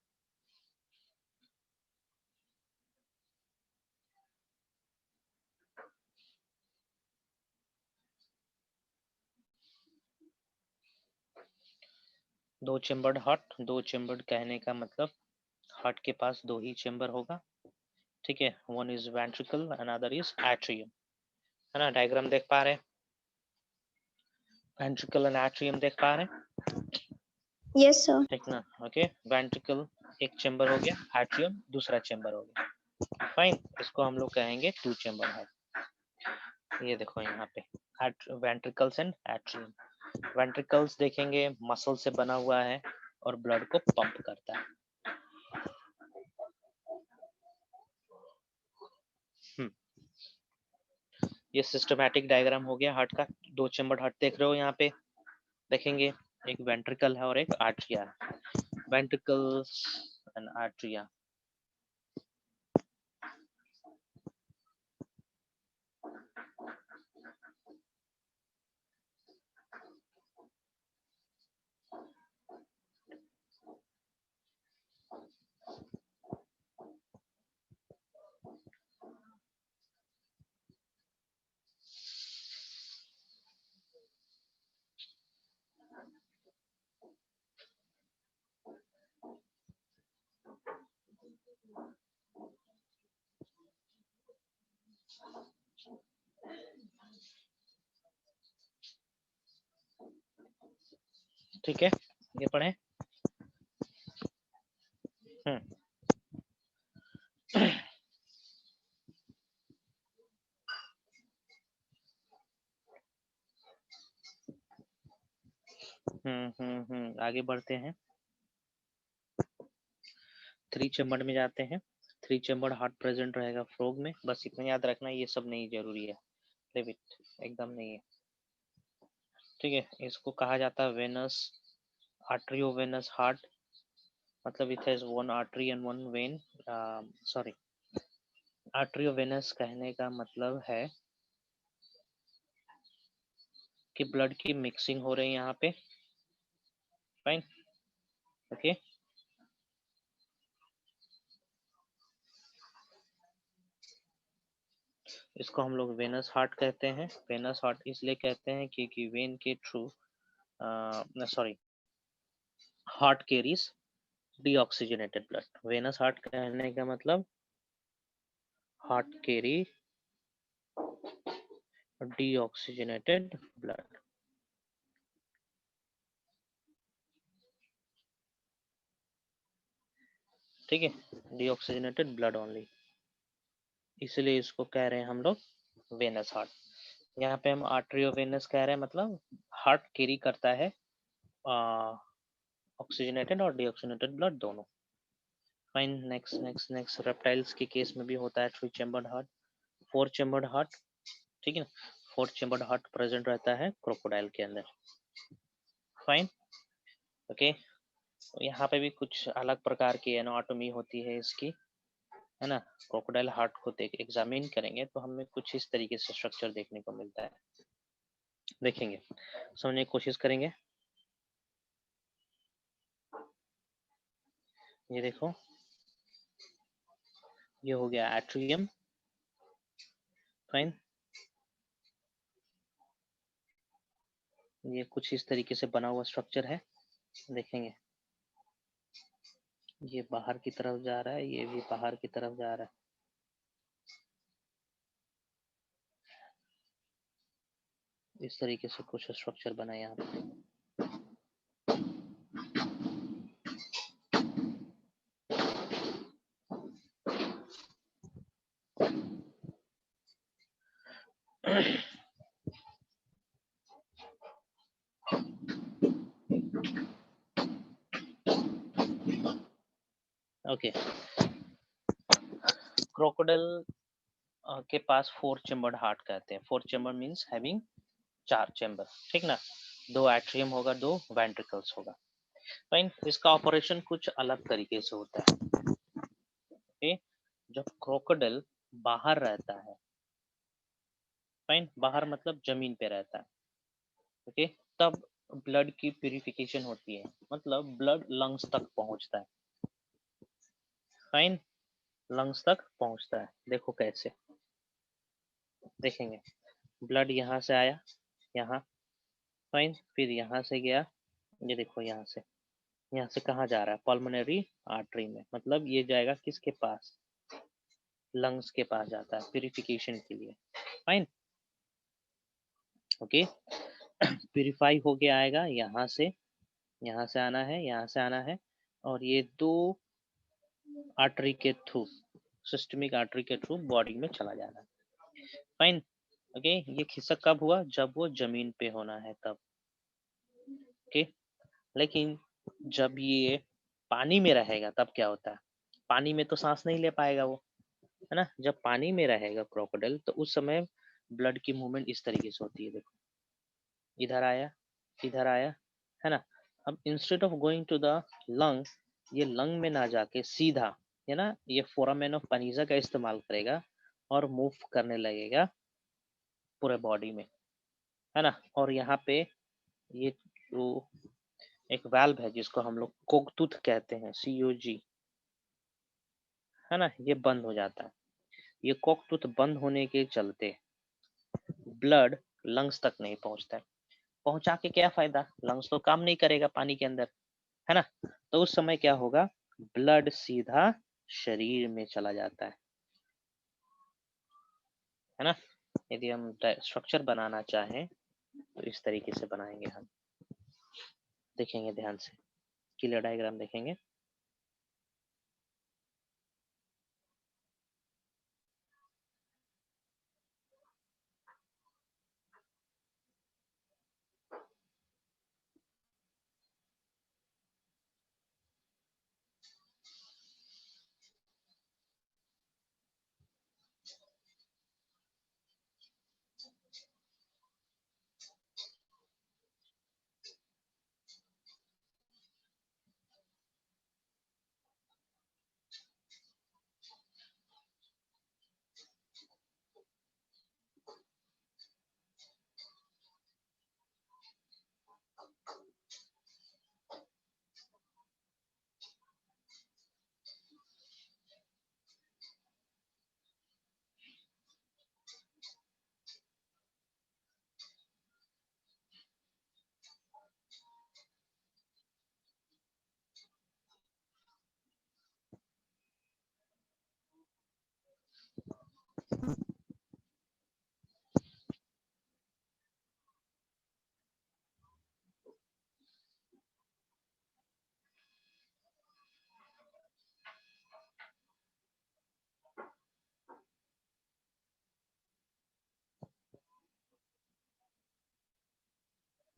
S1: दो चेम्बर्ड हार्ट, दो चेम्बर्ड कहने का मतलब हार्ट के पास दो ही चेम्बर होगा, ठीक है। One is ventricle, another is atrium, है ना। डायग्राम देख पा रहे हैं, वेंट्रिकल एंड एट्रियम देख पा रहे हैं,
S5: यस सर।
S1: ठीक ना। ओके, वेंट्रिकल एक चेम्बर हो गया, एट्रियम दूसरा चेम्बर हो गया, फाइन। इसको हम लोग कहेंगे टू चेम्बर हार्ट। ये देखो यहाँ पे वेंट्रिकल्स एंड एट्रियम। वेंट्रिकल्स देखेंगे मसल से बना हुआ है और ब्लड को पंप करता है। ये सिस्टमैटिक डायग्राम हो गया हार्ट का। दो चेम्बर हार्ट देख रहे हो यहाँ पे, देखेंगे एक वेंट्रिकल है और एक आर्ट्रिया है। Ventricles and atria. ठीक है, ये पढ़े। आगे बढ़ते हैं। थ्री चेम्बर में जाते हैं। थ्री चेम्बर हार्ट प्रेजेंट रहेगा फ्रॉग में, बस इतना याद रखना, ये सब नहीं जरूरी है, लिव इट, एकदम नहीं है, ठीक है। इसको कहा जाता है वेनस, आर्ट्रियोवेनस हार्ट, मतलब it has one artery and one vein. Sorry, arteriovenous कहने का मतलब है कि ब्लड की मिक्सिंग हो रही है यहाँ पे, फाइन, ओके। इसको हम लोग वेनस हार्ट कहते हैं। वेनस हार्ट इसलिए कहते हैं क्योंकि वेन के through, sorry, heart carries deoxygenated blood. Venous heart कहने का मतलब हार्ट कैरी डीऑक्सीजनेटेड ब्लड, ठीक है, डीऑक्सीजनेटेड ब्लड ओनली, इसलिए इसको कह रहे हैं हम लोग वेनस हार्ट। यहाँ पे हम आर्ट्रियोवेनस कह रहे हैं, मतलब हार्ट कैरी करता है ऑक्सीजनेटेड और डीऑक्सीजनेटेड ब्लड दोनों, fine. Next next next, reptiles के केस में भी होता है three chambered heart, four chambered heart, ठीक है ना। फोर चेम्बर्ड हार्ट प्रेजेंट रहता है क्रोकोडाइल के अंदर, फाइन, ओके। यहाँ पे भी कुछ अलग प्रकार की एनाटॉमी होती है इसकी, है ना। क्रोकोडाइल हार्ट को देख एग्जामिन करेंगे तो हमें कुछ इस तरीके से स्ट्रक्चर देखने को मिलता है, देखेंगे, समझने की कोशिश करेंगे। ये देखो, ये हो गया एट्रियम, फाइन। ये कुछ इस तरीके से बना हुआ स्ट्रक्चर है, देखेंगे। ये बाहर की तरफ जा रहा है, ये भी बाहर की तरफ जा रहा है, इस तरीके से कुछ स्ट्रक्चर बना है यहाँ पे। ओके, क्रोकोडाइल के पास फोर चेम्बर्ड हार्ट कहते हैं। फोर चेम्बर मींस हैविंग चार चेम्बर, ठीक ना। दो एट्रियम होगा, दो वेंट्रिकल्स होगा, फाइन। इसका ऑपरेशन कुछ अलग तरीके से होता है, ओके। जब क्रोकोडाइल बाहर रहता है, फाइन, बाहर मतलब जमीन पे रहता है, ओके, तब ब्लड की प्यूरिफिकेशन होती है, मतलब ब्लड लंग्स तक पहुंचता है। फाइन, लंग्स तक पहुंचता है। देखो कैसे देखेंगे, ब्लड यहाँ से आया यहाँ, फाइन, फिर यहाँ से गया, ये देखो यहाँ से कहाँ जा रहा है, पल्मोनरी आर्टरी में, मतलब ये जाएगा किसके पास, लंग्स के पास जाता है प्यूरिफिकेशन के लिए। Fine, okay. प्यूरिफाई होके आएगा यहाँ से आना है, यहाँ से आना है, और ये दो आर्टरी के थ्रू, सिस्टमिक आर्टरी के थ्रू बॉडी में चला जाना है। Fine, okay. ये खिसक कब हुआ, जब वो जमीन पे होना है तब, ओके। लेकिन जब ये पानी में रहेगा तब क्या होता है, पानी में तो सांस नहीं ले पाएगा वो, है ना। जब पानी में रहेगा क्रोकोडाइल तो उस समय ब्लड की मूवमेंट इस तरीके से होती है, देखो इधर आया, इधर आया, है ना। अब instead of going to the lung, ये लंग में ना जाके सीधा, है ना, ये फोरामेन ऑफ पनीजा का इस्तेमाल करेगा और मूव करने लगेगा पूरे बॉडी में, है ना। और यहाँ पे ये जो एक वाल्व है जिसको हम लोग कोगटूथ कहते हैं, COG, है ना, ये बंद हो जाता है। ये कोगटूथ बंद होने के चलते ब्लड लंग्स तक नहीं पहुंचता है। पहुंचा के क्या फायदा, लंग्स तो काम नहीं करेगा पानी के अंदर, है ना। तो उस समय क्या होगा, ब्लड सीधा शरीर में चला जाता है ना। यदि हम स्ट्रक्चर बनाना चाहें तो इस तरीके से बनाएंगे हम, देखेंगे ध्यान से, क्लियर डायग्राम देखेंगे।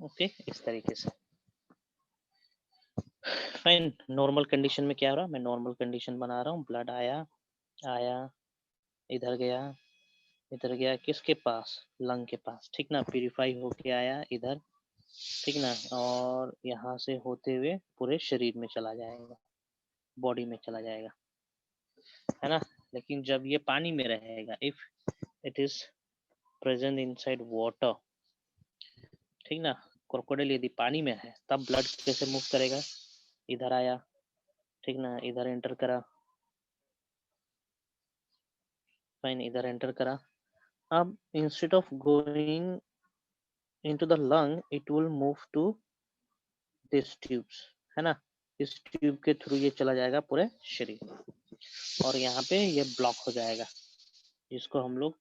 S1: ओके, इस तरीके से। फाइन, नॉर्मल कंडीशन में क्या हो रहा है, मैं नॉर्मल कंडीशन बना रहा हूँ। ब्लड आया, इधर गया किसके पास, लंग के पास, ठीक ना। प्यूरिफाई होके आया इधर, ठीक ना, और यहाँ से होते हुए पूरे शरीर में चला जाएगा, बॉडी में चला जाएगा, है ना। लेकिन जब ये पानी में रहेगा, if it is present inside water, ठीक ना, क्रोकोडाइल यदि पानी में है तब ब्लड कैसे मूव करेगा, इधर आया, ठीक ना, इधर एंटर करा, फाइन, इधर एंटर करा। अब instead of going into the lung it will move to this tubes, है ना। इस ट्यूब के थ्रू ये चला जाएगा पूरे शरीर में, और यहाँ पे ये ब्लॉक हो जाएगा, जिसको हम लोग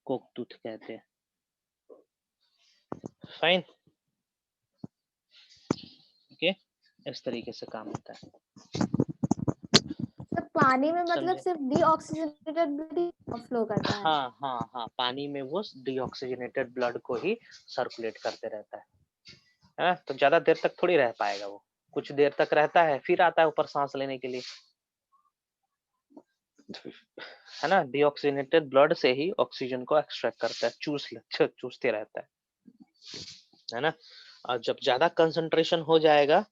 S1: कोकटूथ कहते हैं। फाइन, ओके, इस तरीके से काम होता है।
S4: तो पानी में मतलब
S1: समझे?
S4: सिर्फ डीऑक्सीजनेटेड ब्लड ही फ्लो करता है।
S1: हाँ, पानी में वो डीऑक्सीजनेटेड ब्लड को ही सर्कुलेट करते रहता है, तो ज्यादा देर तक थोड़ी रह पाएगा वो, कुछ देर तक रहता है फिर आता है ऊपर सांस लेने के लिए, है ना। डीऑक्सीजनेटेड ब्लड से ही ऑक्सीजन को एक्सट्रैक्ट करता है, चूसते रहता है ना। और जब ज्यादा कंसंट्रेशन हो जाएगा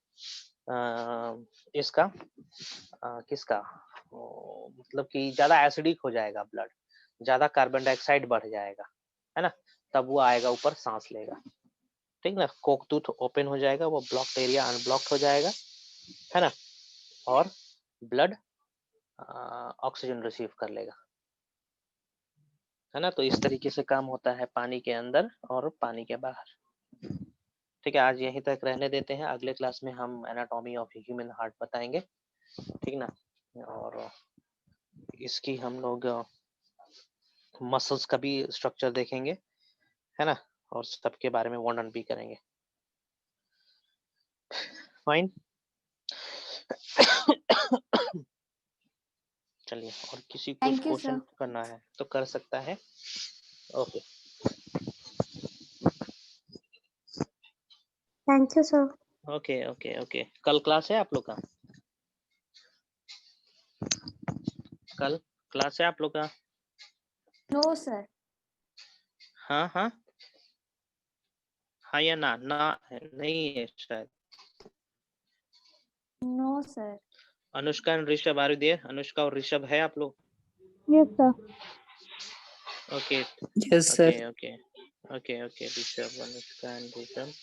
S1: इसका किसका, मतलब कि ज्यादा एसिडिक हो जाएगा ब्लड, ज्यादा कार्बन डाइऑक्साइड बढ़ जाएगा, है ना, तब वो आएगा ऊपर सांस लेगा। ठीक ना, कोक टूथ ओपन हो जाएगा, वो ब्लॉक्ड एरिया अनब्लॉक्ड हो जाएगा, है ना, और ब्लड ऑक्सीजन रिसीव कर लेगा, है ना। तो इस तरीके से काम होता है पानी के अंदर और पानी के बाहर। ठीक है, आज यहीं तक रहने देते हैं, अगले क्लास में हम एनाटॉमी ऑफ ह्यूमन हार्ट बताएंगे, ठीक ना, और इसकी हम लोग मसल्स का भी स्ट्रक्चर देखेंगे, है ना, और सबके बारे में वर्णन भी करेंगे। फाइन। चलिए, और किसी को
S4: Thank you,
S1: क्वेश्चन
S4: sir.
S1: करना है तो कर सकता है। Okay,
S5: thank you sir.
S1: Okay okay okay. कल क्लास है आप लोग का? कल क्लास है आप लोग का?
S4: No, sir.
S1: हाँ हाँ हाँ या ना? ना है, नहीं है शायद।
S4: No, sir.
S1: अनुष्का और ऋषभ आर देयर? अनुष्का और ऋषभ है आप लोग?
S5: Yes sir.
S1: Okay
S3: yes sir.
S1: Okay okay okay okay. Rishabh, Anushka and Rishabh,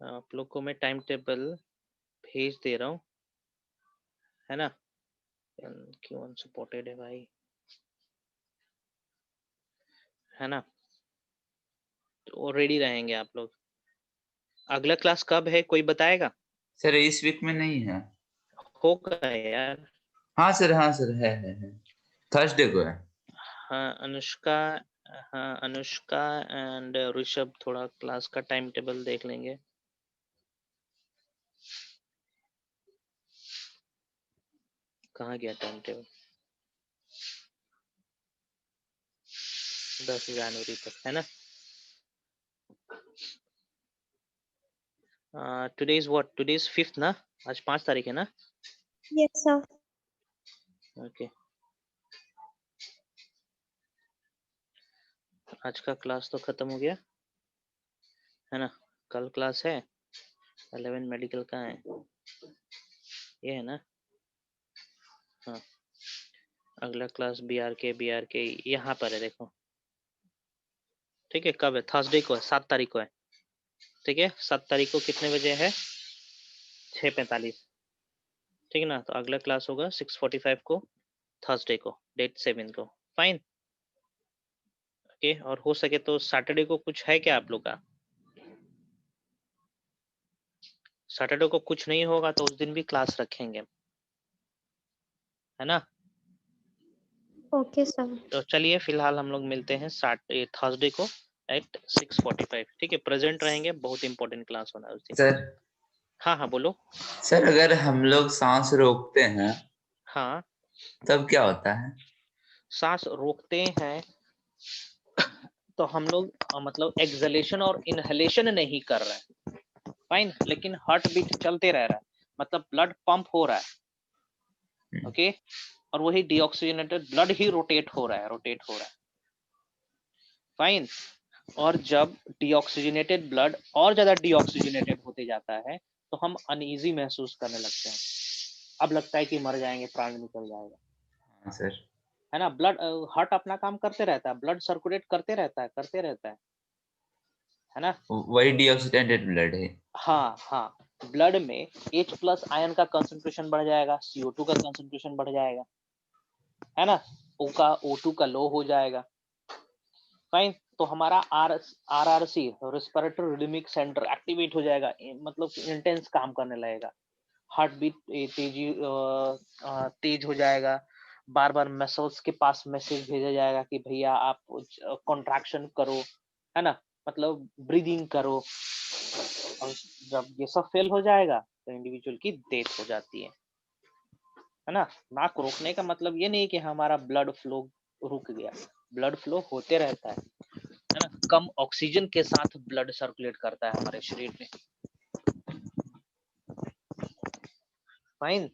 S1: आप लोग को मैं टाइम टेबल भेज दे रहा हूँ, है ना। क्यों अनसपोर्टेड है भाई, है ना, तो रेडी रहेंगे आप लोग। अगला क्लास कब है, कोई बताएगा?
S3: सर इस वीक में नहीं है।
S1: होगा यार।
S3: हाँ सर है। थर्सडे को है।
S1: हाँ अनुष्का, हाँ अनुष्का एंड ऋषभ थोड़ा क्लास का टाइम टेबल देख लेंगे। कहाँ गया टाइम टेबल? 10 जनवरी तक, है ना। Today is what? Today is 5th ना, आज 5 तारीख है ना।
S5: Yes sir.
S1: ओके, आज का क्लास तो खत्म हो गया, है ना। कल क्लास है 11 मेडिकल का है, ये है ना। हाँ, अगला क्लास बी आर के यहाँ पर है, देखो। ठीक है, कब है? थर्सडे को है, 7 तारीख को है। ठीक है, 7 तारीख को कितने बजे है? 6:45। ठीक है ना, तो अगला क्लास होगा 6:45 को, थर्सडे को, डेट 7 को। फाइन। ओके, और हो सके तो सैटरडे को कुछ है क्या आप लोग का? सैटरडे को कुछ नहीं होगा तो उस दिन भी क्लास रखेंगे, है ना।
S5: Okay sir.
S1: तो चलिए फिलहाल हम लोग मिलते हैं थर्सडे को एट 6:45। ठीक है, प्रेजेंट रहेंगे, बहुत इंपॉर्टेंट क्लास होना है उस दिन।
S3: सर
S1: हाँ हाँ बोलो।
S3: सर अगर हम लोग सांस रोकते हैं
S1: हाँ,
S3: तब क्या होता है?
S1: सांस रोकते हैं तो हम लोग मतलब एक्सलेशन और इनहेलेशन नहीं कर रहे हैं, फाइन, लेकिन हार्ट बीट चलते रह रहा है, मतलब ब्लड पंप हो रहा है। ओके, और वही डीऑक्सीजनेटेड ब्लड ही रोटेट हो रहा है, फाइन। और जब डीऑक्सीजनेटेड ब्लड और ज्यादा डीऑक्सीजनेटेड होते जाता है तो हम अनईजी महसूस करने लगते हैं, अब लगता है कि मर जाएंगे, प्राण निकल जाएगा,
S3: हाँ सर।
S1: है ना। ब्लड, हार्ट अपना काम करते रहता है, ब्लड सर्कुलेट करते रहता है ना।
S3: वही डीऑक्सीडेंटेड ब्लड है।
S1: हाँ हाँ, ब्लड में H+ आयन का कंसंट्रेशन बढ़ जाएगा, CO2 का कंसंट्रेशन बढ़ जाएगा, है ना। O2 का लो हो जाएगा, फाइन। तो हमारा RRC, respiratory rhythmic centre, activate हो जाएगा, मतलब इंटेंस काम करने लगेगा, हार्ट बीट तेज हो जाएगा, बार बार मसल्स के पास मैसेज भेजा जाएगा कि भैया आप कॉन्ट्रैक्शन करो, है ना, मतलब ब्रीदिंग करो। और जब ये सब फेल हो जाएगा तो इंडिविजुअल की डेथ हो जाती है ना। नाक रोकने का मतलब ये नहीं कि हमारा ब्लड फ्लो रुक गया, ब्लड फ्लो होते रहता है ना। कम ऑक्सीजन के साथ ब्लड सर्कुलेट करता है हमारे शरीर में, फाइन।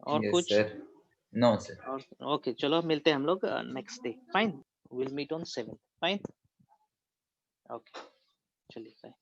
S1: और
S3: यस
S1: कुछ?
S3: सर। No sir.
S1: ओके, चलो मिलते हैं हम लोग next day, fine, will meet on 7th, fine. Okay, चलिए बाय।